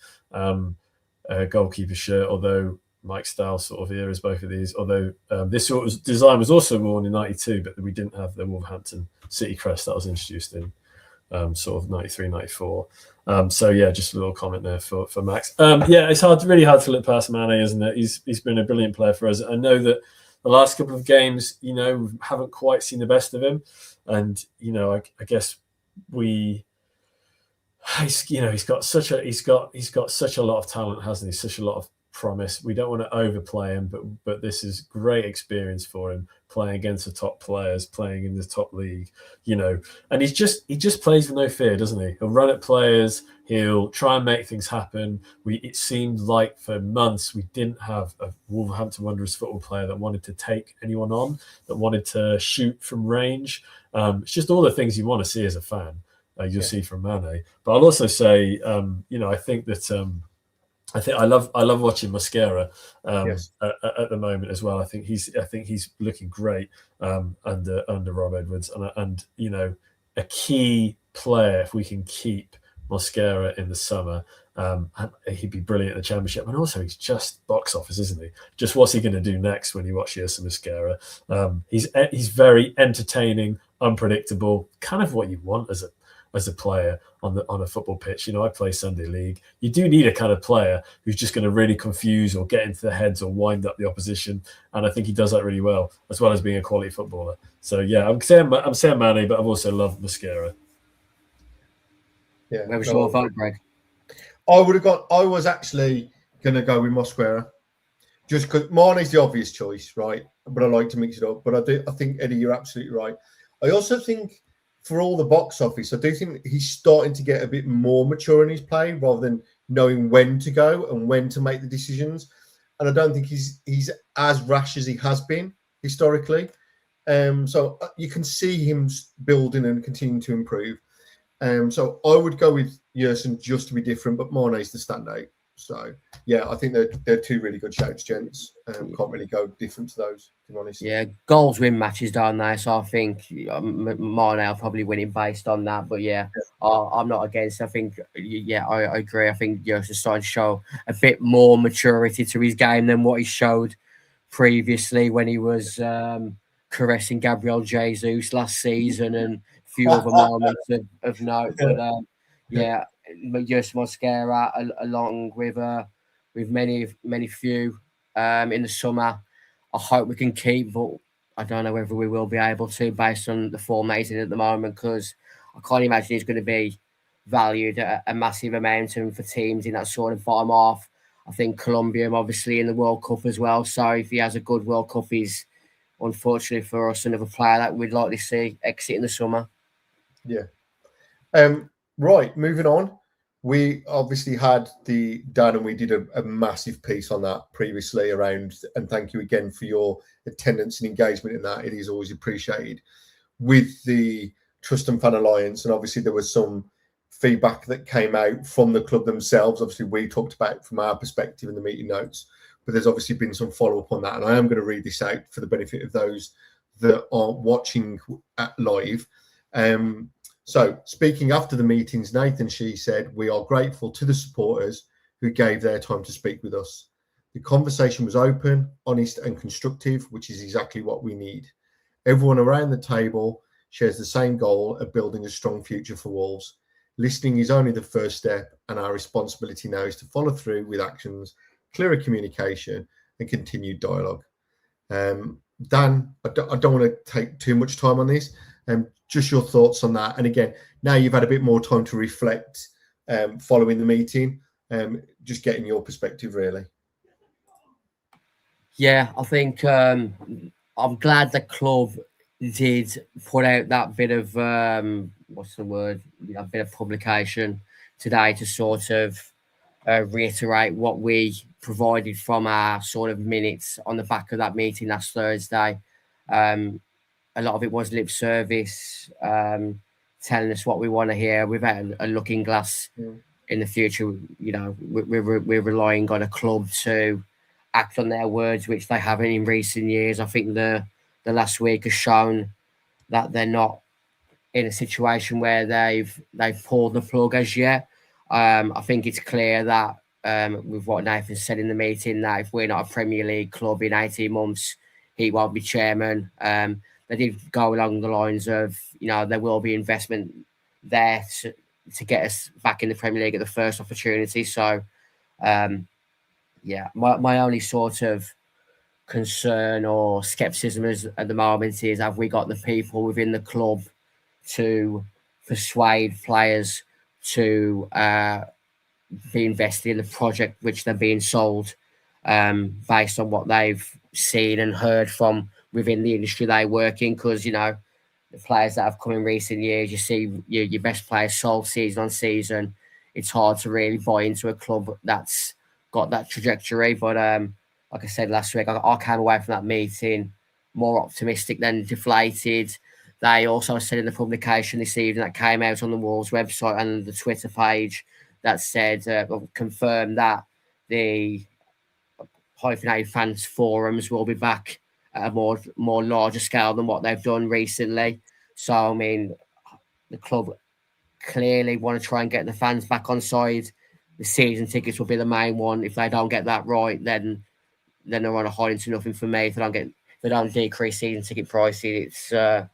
goalkeeper shirt, although Mike Style sort of eras both of these. Although this sort of design was also worn in 92, but we didn't have the Wolverhampton City crest that was introduced in sort of 93, 94. So yeah, just a little comment there for Max. Yeah, it's really hard to look past Mane, isn't it? He's been a brilliant player for us. I know that the last couple of games, we haven't quite seen the best of him, and I guess he's got such a lot of talent, hasn't he? Such a lot of promise. We don't want to overplay him, but this is great experience for him, playing against the top players, playing in the top league, and he just plays with no fear, doesn't he? He'll run at players, he'll try and make things happen. It seemed like for months we didn't have a Wolverhampton Wanderers football player that wanted to take anyone on, that wanted to shoot from range. It's just all the things you want to see as a fan. You'll see from Mane. But I'll also say, I think that I love watching Mosquera at the moment as well. I think he's looking great under Rob Edwards, and a key player if we can keep Mosquera in the summer. He'd be brilliant at the Championship, and also he's just box office, isn't he? Just what's he going to do next when you watch Yerson Mosquera? He's very entertaining, unpredictable, kind of what you want as a player on a football pitch. I play Sunday League. You do need a kind of player who's just going to really confuse or get into the heads or wind up the opposition, and I think he does that really well, as well as being a quality footballer. So yeah, I'm saying Mane, but I've also loved Mosquera. Yeah, where was your vote, Greg? I was actually going to go with Mosquera, just because Mane's the obvious choice, right? But I like to mix it up. But I think Eddie, you're absolutely right. I also think, for all the box office, I do think he's starting to get a bit more mature in his play, rather than knowing when to go and when to make the decisions. And I don't think he's as rash as he has been historically. So you can see him building and continuing to improve. So I would go with Yerson just to be different, but Mane's the standout. So yeah, I think they're two really good shouts, gents. Can't really go different to those, to be honest. Yeah, goals win matches, don't they? So I think Mane will probably win it based on that. But yeah, I'm not against. I think I agree. I think Yerson's starting to show a bit more maturity to his game than what he showed previously when he was caressing Gabriel Jesus last season and a few other moments of note. But Yerson Mosquera, along with many few in the summer, I hope we can keep, but I don't know whether we will be able to based on the form that he's in at the moment, because I can't imagine he's going to be valued at a massive amount for teams in that sort of bottom half. I think Colombia obviously in the World Cup as well, so if he has a good World Cup, he's unfortunately for us another player that we'd like to see exit in the summer. Yeah. Right, moving on. We obviously had Dan, and we did a massive piece on that previously around, and thank you again for your attendance and engagement in that. It is always appreciated, with the Trust and Fan Alliance. And obviously there was some feedback that came out from the club themselves. Obviously we talked about it from our perspective in the meeting notes, but there's obviously been some follow-up on that. And I am going to read this out for the benefit of those that are watching live. So, speaking after the meetings, Nathan Shee said, "We are grateful to the supporters who gave their time to speak with us. The conversation was open, honest and constructive, which is exactly what we need. Everyone around the table shares the same goal of building a strong future for Wolves. Listening is only the first step, and our responsibility now is to follow through with actions, clearer communication and continued dialogue." Dan, I don't want to take too much time on this. Just your thoughts on that. And again, now you've had a bit more time to reflect following the meeting. Just getting your perspective, really. Yeah, I think I'm glad the club did put out that bit of what's the word? A bit of publication today to sort of reiterate what we provided from our sort of minutes on the back of that meeting last Thursday. A lot of it was lip service, telling us what we want to hear without a looking glass. In the future. You know, we're relying on a club to act on their words, which they haven't in recent years. I think the last week has shown that they're not in a situation where they've pulled the plug as yet. I think it's clear that with what Nathan said in the meeting, that if we're not a Premier League club in 18 months, he won't be chairman. They did go along the lines of, you know, there will be investment there to get us back in the Premier League at the first opportunity. So, yeah, my only sort of concern or skepticism is at the moment is, have we got the people within the club to persuade players to be invested in the project which they're being sold, based on what they've seen and heard from within the industry they work in? Because, you know, the players that have come in recent years, you see your best players sold season on season. It's hard to really buy into a club that's got that trajectory. But like I said last week, I came away from that meeting more optimistic than deflated. They also said in the publication this evening that came out on the Wolves website and the Twitter page that said, confirmed that the hyphenated fans forums will be back at a more larger scale than what they've done recently. So, I mean, the club clearly want to try and get the fans back on side. The season tickets will be the main one. If they don't get that right, then they're on a hiding to nothing for me. If they don't decrease season ticket prices, it's the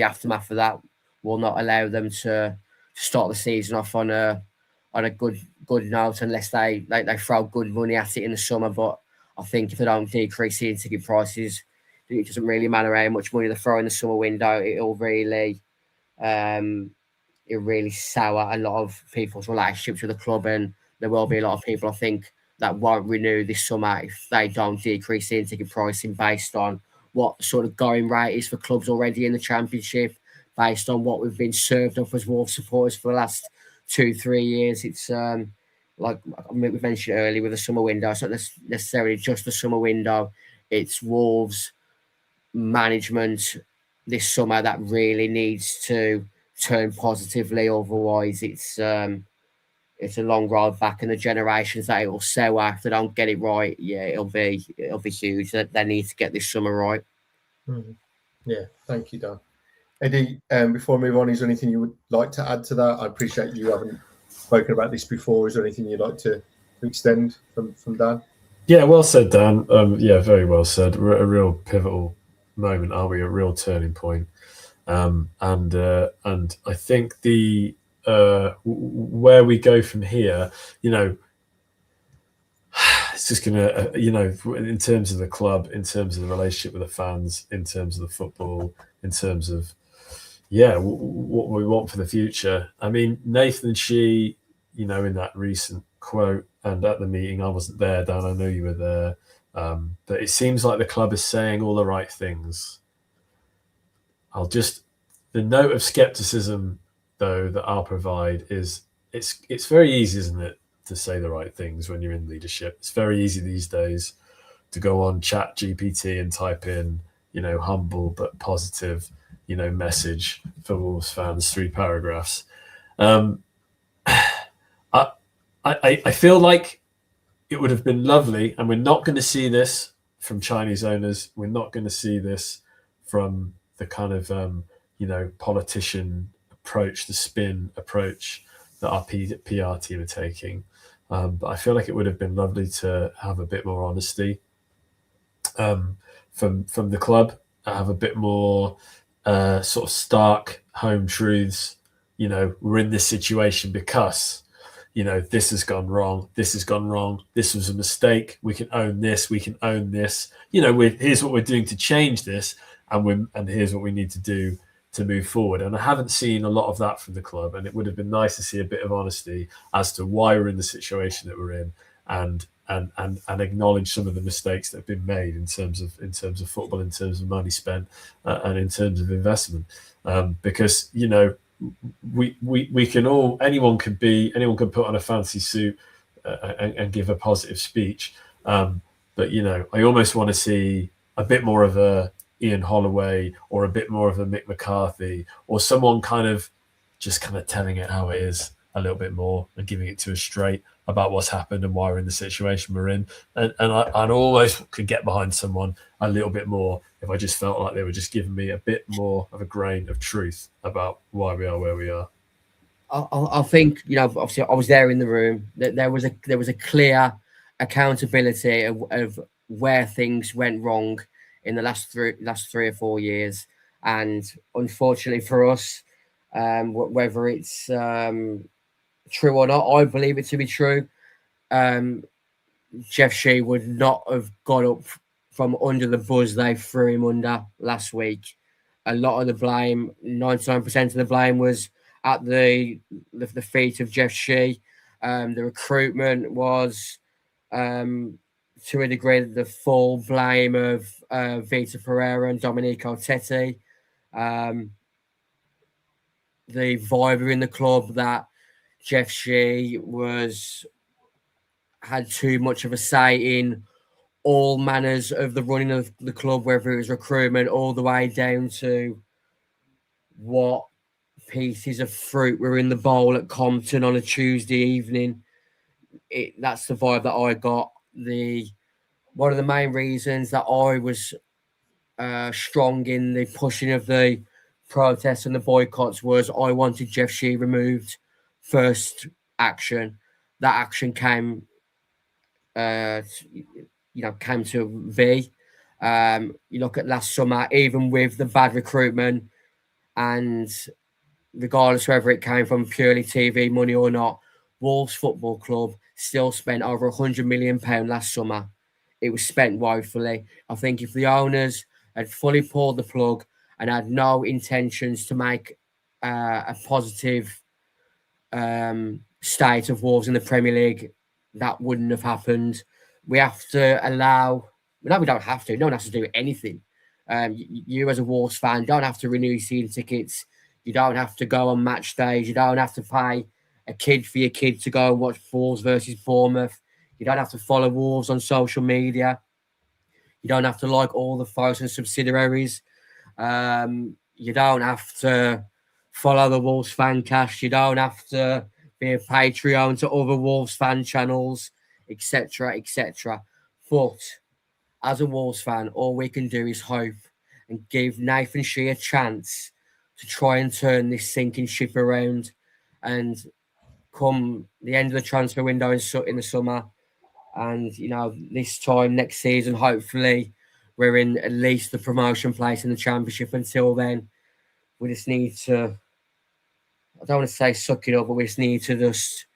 aftermath of that will not allow them to start the season off on a good note, unless they throw good money at it in the summer. But I think if they don't decrease season ticket prices, it doesn't really matter how much money they throw in the summer window. It'll really sour a lot of people's relationships with the club, and there will be a lot of people, I think, that won't renew this summer if they don't decrease season ticket pricing based on what sort of going rate is for clubs already in the Championship, based on what we've been served up as Wolves supporters for the last 2-3 years. It's like we mentioned earlier with the summer window. It's not necessarily just the summer window. It's Wolves management this summer that really needs to turn positively. Otherwise, it's a long road back, and the generations that it will sour if they don't get it right. Yeah, it'll be huge. They need to get this summer right. Yeah, thank you, Dan. Eddie, before I move on, is there anything you would like to add to that? I appreciate you haven't spoken about this before. Is there anything you'd like to extend from Dan? Yeah, well said, Dan. Yeah, very well said. We're at a real pivotal moment, are we? A real turning point. And I think the where we go from here, you know, it's just gonna, you know, in terms of the club, in terms of the relationship with the fans, in terms of the football, in terms of what we want for the future. I mean, Nathan Shee, you know, in that recent quote and at the meeting, I wasn't there, Dan, I know you were there, but it seems like the club is saying all the right things. The note of skepticism, though, that I'll provide is it's very easy, isn't it, to say the right things when you're in leadership. It's very easy these days to go on Chat GPT and type in, you know, humble but positive, you know, message for Wolves fans, 3 paragraphs. I feel like it would have been lovely, and we're not going to see this from Chinese owners. We're not going to see this from the kind of, you know, politician approach, the spin approach that our PR team are taking. But I feel like it would have been lovely to have a bit more honesty from the club, have a bit more sort of stark home truths. You know, we're in this situation because, you know, this has gone wrong. This has gone wrong. This was a mistake. We can own this. We can own this. You know, here's what we're doing to change this, and here's what we need to do to move forward. And I haven't seen a lot of that from the club. And it would have been nice to see a bit of honesty as to why we're in the situation that we're in, and acknowledge some of the mistakes that have been made in terms of football, in terms of money spent, and in terms of investment. Because we can all, anyone can put on a fancy suit and give a positive speech. But I almost want to see a bit more of a Ian Holloway, or a bit more of a Mick McCarthy, or someone kind of telling it how it is a little bit more and giving it to us straight about what's happened and why we're in the situation we're in. And I almost could get behind someone a little bit more if I just felt like they were just giving me a bit more of a grain of truth about why we are where we are. I think, obviously I was there in the room. That there was a clear accountability of where things went wrong in the last 3 or 4 years, and unfortunately for us, whether it's true or not, I believe it to be true. Jeff Shee would not have got up from under the bus they threw him under last week. A lot of the blame, 99% of the blame, was at the feet of Jeff Shee. The recruitment was, to a degree, the full blame of Vita Pereira and Domenico Tetti. The vibe in the club that Jeff Shee had too much of a say in all manners of the running of the club, whether it was recruitment all the way down to what pieces of fruit were in the bowl at Compton on a Tuesday evening. That's the vibe that I got. One of the main reasons that I was strong in the pushing of the protests and the boycotts was I wanted Jeff Shee removed. First action. That action came to V. You look at last summer, even with the bad recruitment, and regardless whether it came from purely TV money or not, Wolves Football Club still spent over £100 million last summer. It was spent woefully. I think if the owners had fully pulled the plug and had no intentions to make a positive state of Wolves in the Premier League, that wouldn't have happened. We have to allow... No, we don't have to. No one has to do anything. You as a Wolves fan don't have to renew season tickets. You don't have to go on match days. You don't have to pay a kid for your kid to go and watch Wolves versus Bournemouth. You don't have to follow Wolves on social media. You don't have to like all the foes and subsidiaries. You don't have to follow the Wolves Fancast. You don't have to be a Patreon to other Wolves fan channels, etc., etc. But as a Wolves fan, all we can do is hope and give Nathan Shee a chance to try and turn this sinking ship around. And come the end of the transfer window in the summer, and this time next season, hopefully we're in at least the promotion place in the Championship. Until then, we just need to, I don't want to say suck it up, but we just need to just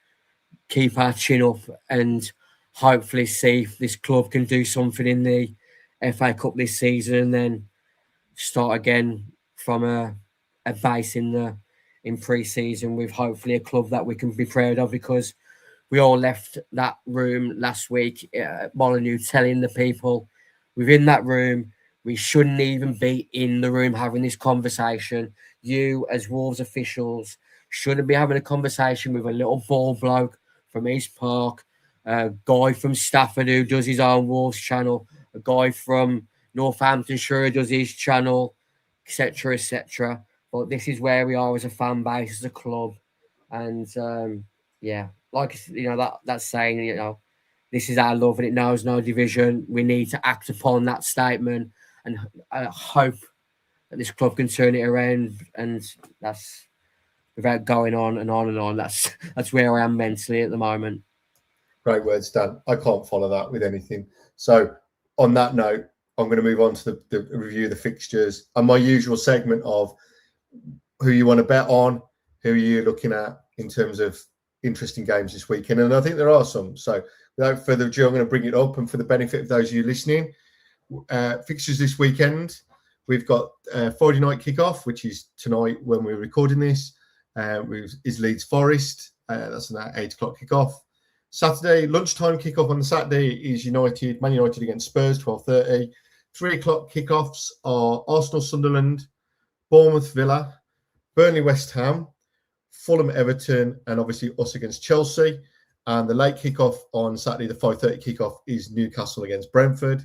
keep our chin up and hopefully see if this club can do something in the FA Cup this season, and then start again from a base in pre-season with hopefully a club that we can be proud of, because we all left that room last week at Molineux telling the people within that room we shouldn't even be in the room having this conversation. You, as Wolves officials, shouldn't be having a conversation with a little ball bloke from East Park, a guy from Stafford who does his own Wolves channel, a guy from Northamptonshire who does his channel, etc., etc. But this is where we are as a fan base, as a club. And that saying, this is our love and it knows no division. We need to act upon that statement, and I hope that this club can turn it around. And that's, without going on and on and on, that's where I am mentally at the moment. Great words, Dan. I can't follow that with anything. So on that note, I'm going to move on to the review of the fixtures and my usual segment of who you want to bet on, who are you looking at in terms of interesting games this weekend. And I think there are some. So without further ado, I'm going to bring it up, and for the benefit of those of you listening, fixtures this weekend, We've got Friday night kickoff, which is tonight when we're recording this. Is Leeds Forest. That's an 8 o'clock kickoff. Saturday lunchtime kickoff on the Saturday is Man United against Spurs, 12:30. 3 o'clock kickoffs are Arsenal Sunderland, Bournemouth Villa, Burnley West Ham, Fulham Everton, and obviously us against Chelsea. And the late kickoff on Saturday, the 5:30 kickoff, is Newcastle against Brentford.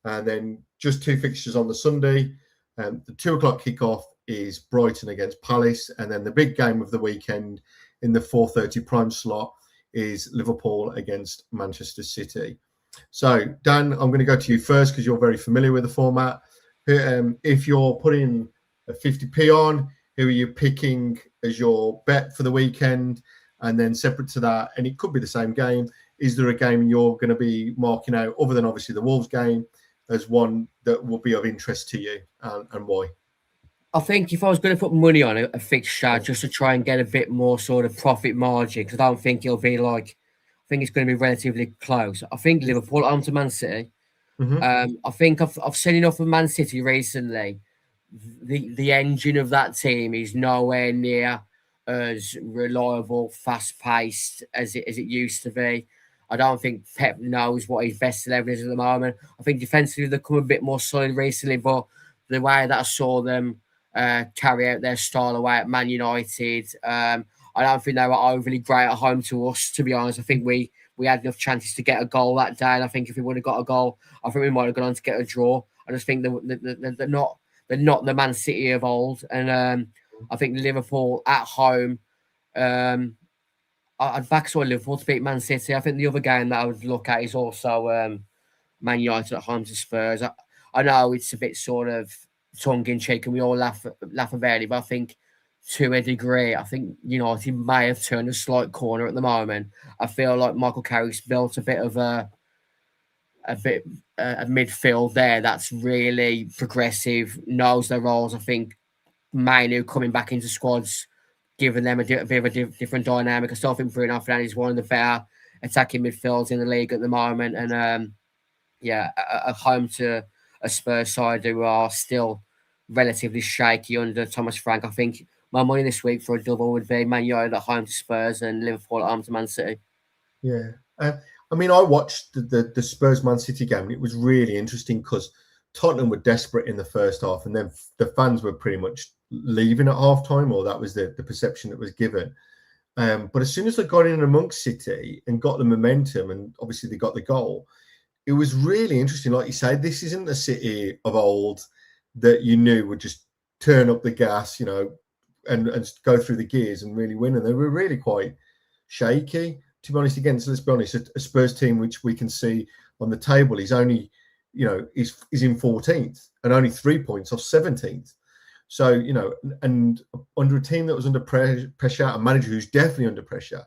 And then just 2 fixtures on the Sunday. The 2 o'clock kickoff is Brighton against Palace. And then the big game of the weekend in the 4:30 prime slot is Liverpool against Manchester City. So, Dan, I'm going to go to you first because you're very familiar with the format. If you're putting a 50p on, who are you picking as your bet for the weekend? And then separate to that, and it could be the same game, is there a game you're going to be marking out, other than obviously the Wolves game, as one that will be of interest to you, and why? I think if I was going to put money on a fixture just to try and get a bit more sort of profit margin, because I don't think it'll be I think it's going to be relatively close. I think Liverpool on to Man City. Mm-hmm. I think I've seen enough of Man City recently. The engine of that team is nowhere near as reliable, fast-paced as it used to be. I don't think Pep knows what his best 11 is at the moment. I think defensively they've come a bit more solid recently, but the way that I saw them carry out their style away at Man United, I don't think they were overly great at home to us, to be honest. I think we had enough chances to get a goal that day, and I think if we would have got a goal, I think we might have gone on to get a draw. I just think they're not the Man City of old, and I think Liverpool at home, I'd back sort of Liverpool to beat Man City. I think the other game that I would look at is also Man United at home to Spurs. I know it's a bit sort of tongue-in-cheek and we all laugh about it, but I think to a degree, I think United may have turned a slight corner at the moment. I feel like Michael Carrick's built a bit of a midfield there that's really progressive, knows their roles. I think Mainu coming back into squads, giving them a bit of a different dynamic. I still think Bruno Fernandes is one of the better attacking midfields in the league at the moment. And at home to a Spurs side who are still relatively shaky under Thomas Frank. I think my money this week for a double would be Man United at home to Spurs and Liverpool at home to Man City. Yeah. I mean, I watched the Spurs Man City game, and it was really interesting because Tottenham were desperate in the first half, and then the fans were pretty much leaving at halftime, or that was the perception that was given. But as soon as they got in amongst City and got the momentum, and obviously they got the goal, it was really interesting. Like you say, this isn't the City of old that you knew would just turn up the gas, and go through the gears and really win. And they were really quite shaky, to be honest. Again, so let's be honest, a Spurs team which we can see on the table is only, is in 14th and only 3 points off 17th. So, and under a team that was under pressure, a manager who's definitely under pressure,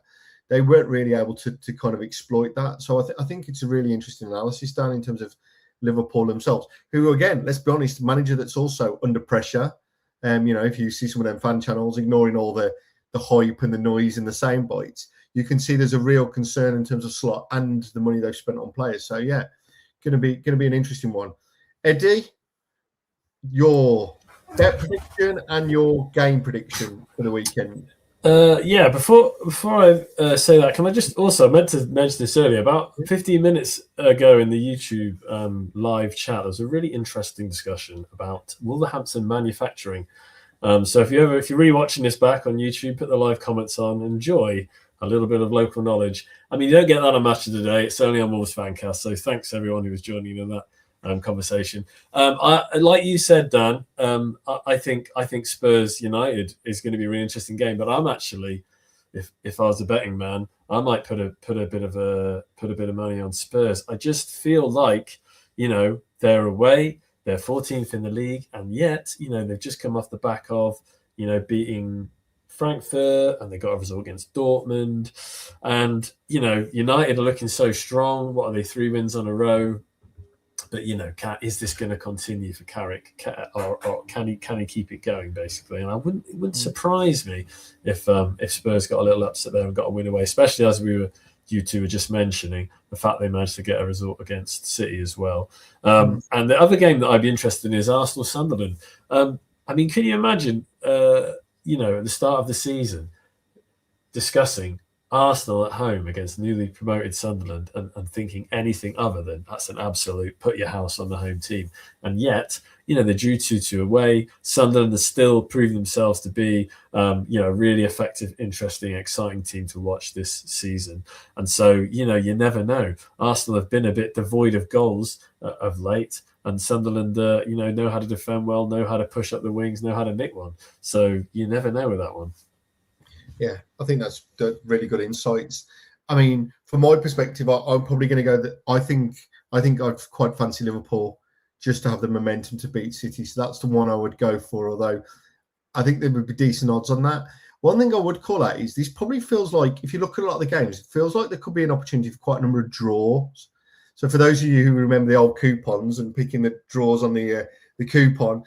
they weren't really able to kind of exploit that. So I think it's a really interesting analysis, Dan, in terms of Liverpool themselves, who, again, let's be honest, manager that's also under pressure. If you see some of them fan channels ignoring all the hype and the noise and the sound bites, you can see there's a real concern in terms of slot and the money they've spent on players. So yeah, gonna be an interesting one. Eddie, your bet prediction and your game prediction for the weekend. Before I say that, can I just also, I meant to mention this earlier, about 15 minutes ago in the YouTube live chat, there was a really interesting discussion about Wolverhampton manufacturing. So if you're really watching this back on YouTube, put the live comments on, enjoy a little bit of local knowledge. I mean, you don't get that on Match of the Day. It's only on Wolves Fancast. So thanks everyone who was joining in that conversation. Like you said, Dan, I think Spurs United is going to be a really interesting game. But I'm actually, if I was a betting man, I might put a bit of money on Spurs. I just feel like they're away, they're 14th in the league, and yet they've just come off the back of beating Frankfurt, and they got a result against Dortmund, and United are looking so strong. What are they, 3 wins on a row? But is this going to continue for Carrick, or can he keep it going, basically? And it wouldn't surprise me if Spurs got a little upset there and got a win away, especially as we were you two were just mentioning, the fact they managed to get a result against City as well. And the other game that I'd be interested in is Arsenal-Sunderland. I mean, can you imagine, at the start of the season, discussing Arsenal at home against newly promoted Sunderland and thinking anything other than that's an absolute put your house on the home team. And yet, they drew 2-2 away. Sunderland has still proven themselves to be, a really effective, interesting, exciting team to watch this season. And so, you never know. Arsenal have been a bit devoid of goals of late. And Sunderland, know how to defend well, know how to push up the wings, know how to nick one. So you never know with that one. Yeah, I think that's really good insights. I mean, from my perspective, I'm probably going to go that I think I'd quite fancy Liverpool just to have the momentum to beat City. So that's the one I would go for, although I think there would be decent odds on that. One thing I would call out is this probably feels like, if you look at a lot of the games, it feels like there could be an opportunity for quite a number of draws. So for those of you who remember the old coupons and picking the draws on the coupon,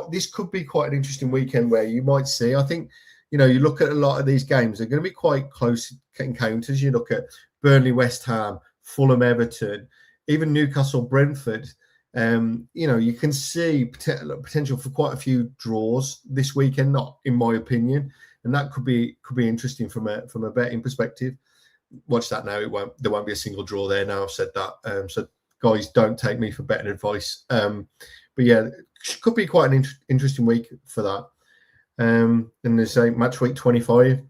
this could be quite an interesting weekend where you might see, I think, you look at a lot of these games, they're going to be quite close encounters. You look at Burnley, West Ham, Fulham, Everton, even Newcastle, Brentford. You can see potential for quite a few draws this weekend, not in my opinion, and that could be interesting from a betting perspective. Watch that now. There won't be a single draw there now. I've said that. So guys, don't take me for betting advice. But yeah, it could be quite an interesting week for that. And there's a match week 25,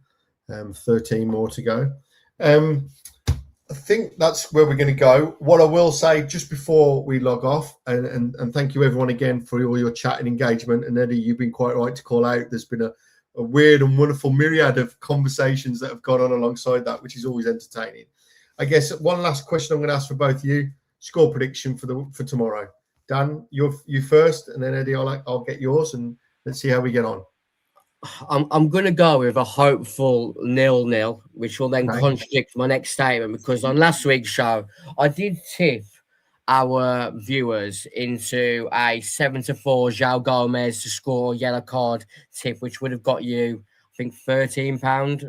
13 more to go. I think that's where we're going to go. What I will say just before we log off, and thank you everyone again for all your chat and engagement. And Eddie, you've been quite right to call out. There's been a weird and wonderful myriad of conversations that have gone on alongside that, which is always entertaining. I guess one last question I'm going to ask for both of you: score prediction for tomorrow. Dan, you first, and then Eddie, I'll get yours, and let's see how we get on. I'm going to go with a hopeful 0-0, which will then contradict my next statement, because on last week's show, I did tip our viewers into a 7-4 João Gomez to score yellow card tip, which would have got you, I think, £13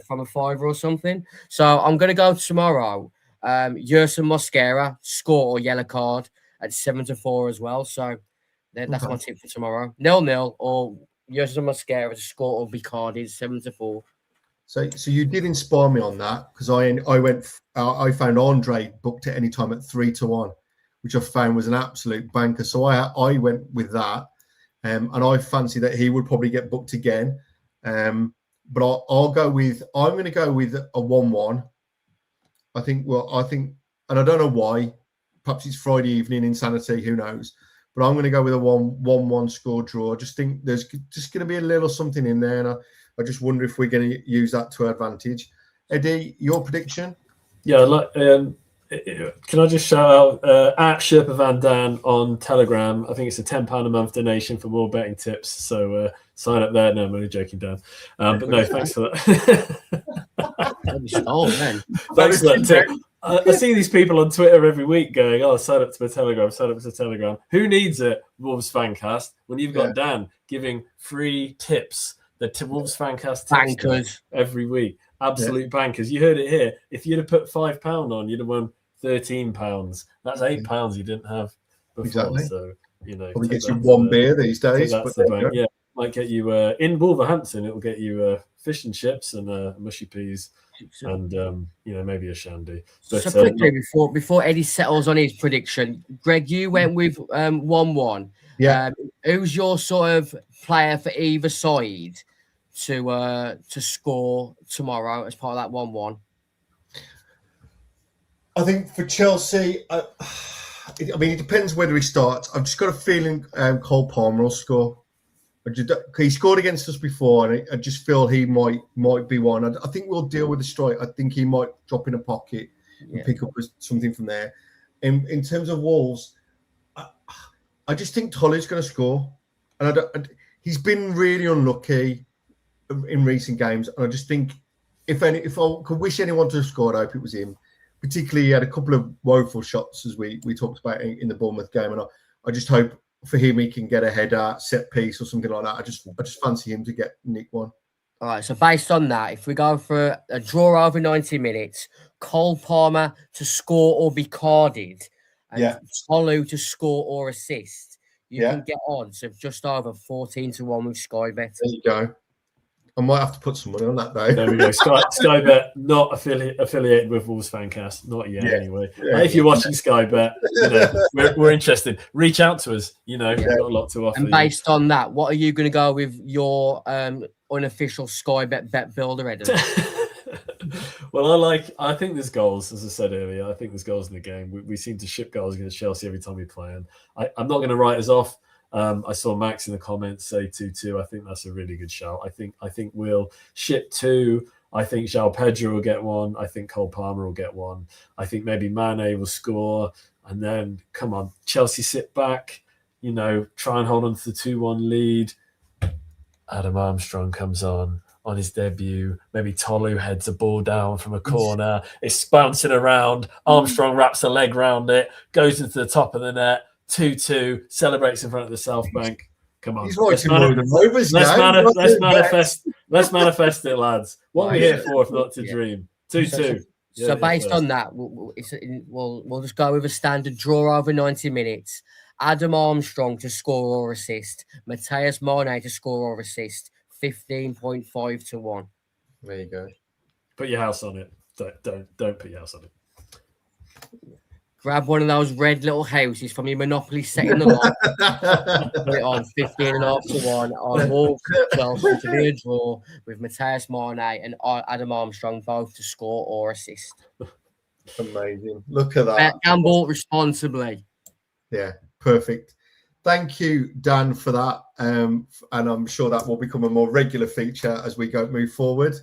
from a fiver or something. So I'm going to go tomorrow. Yerson Mosquera, score or yellow card at 7-4 as well. So that's my tip for tomorrow. 0-0 or Yerson Mosquera to score or be carded 7-4. So you did inspire me on that, because I found Andre booked at any time at 3-1, which I found was an absolute banker. So I went with that, and I fancy that he would probably get booked again. But I'm going to go with a 1-1. I think, and I don't know why. Perhaps it's Friday evening insanity. Who knows? But I'm going to go with a 1-1 score draw. I just think there's just going to be a little something in there, and I just wonder if we're going to use that to our advantage. Eddie, your prediction? Yeah, can I just shout out at Sherpa Van Dan on Telegram? I think it's a £10 a month donation for more betting tips. So sign up there. No, I'm only joking, Dan. But no, thanks for that. Thanks for that tip. I see these people on Twitter every week going, "Oh, sign up to my Telegram, sign up to Telegram." Who needs it, Wolves Fancast, when you've got Dan giving free tips, the Wolves Fancast tips every week? Absolute bankers. You heard it here. If you'd have put £5 on, you'd have won £13. That's £8 you didn't have before. Exactly. So, probably gets you one beer these days. That's the bank. Yeah, might get you in Wolverhampton. It'll get you fish and chips and mushy peas. And maybe a shandy. But, so quickly before Eddie settles on his prediction, Greg, you went with 1-1. Yeah. Who's your sort of player for either side to score tomorrow as part of that 1-1? I think for Chelsea, it depends whether he starts. I've just got a feeling Cole Palmer will score. He scored against us before, and I just feel he might be one. I think we'll deal with the strike. I think he might drop in a pocket and pick up something from there. In terms of Wolves, I just think Tolly's going to score, and he's been really unlucky in recent games. And I just think if I could wish anyone to have scored, I hope it was him. Particularly, he had a couple of woeful shots, as we talked about in the Bournemouth game, and I just hope for him he can get a header, set piece, or something like that. I just fancy him to get nick one. All right, so based on that, if we go for a draw over 90 minutes, Cole Palmer to score or be carded, and Tolu to score or assist, you can get odds of just over 14-1 with Sky Bet. There you go. I might have to put some money on that though. There we go. Sky Bet, not affiliated with Wolves Fancast, not yet anyway. If you're watching Sky Bet, we're interested. Reach out to us. We've got a lot to offer. And based on that, what are you going to go with your unofficial Sky Bet builder, Ed? Well, I think there's goals, as I said earlier. I think there's goals in the game. We seem to ship goals against Chelsea every time we play them. I'm not going to write us off. I saw Max in the comments say 2-2. I think that's a really good shout. I think we'll ship 2. I think João Pedro will get 1. I think Cole Palmer will get 1. I think maybe Mane will score. And then, come on, Chelsea sit back, try and hold on to the 2-1 lead. Adam Armstrong comes on his debut. Maybe Tolu heads a ball down from a corner. It's bouncing around. Armstrong wraps a leg round it, goes into the top of the net. 2-2, celebrates in front of the South Bank. Come on. Let's manifest it, lads. What are we here for if not to dream? 2-2. So based on that, we'll just go with a standard draw over 90 minutes. Adam Armstrong to score or assist. Matthias Mane to score or assist. 15.5-1. There you go. Put your house on it. Don't put your house on it. Grab one of those red little houses from your Monopoly set in the lot. Put it on 15.5-1 on Wolves Chelsea to be a draw with Matthias Mane and Adam Armstrong both to score or assist. Amazing. Look at that. Gamble responsibly. Yeah, perfect. Thank you, Dan, for that. And I'm sure that will become a more regular feature as we move forward.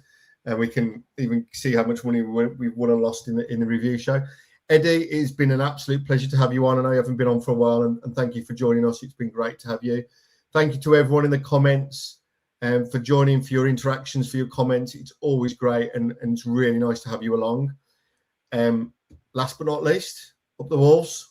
And we can even see how much money we've won and lost in the review show. Eddie, it's been an absolute pleasure to have you on. I know you haven't been on for a while, and thank you for joining us. It's been great to have you. Thank you to everyone in the comments for joining, for your interactions, for your comments. It's always great, and it's really nice to have you along. Last but not least, up the Wolves.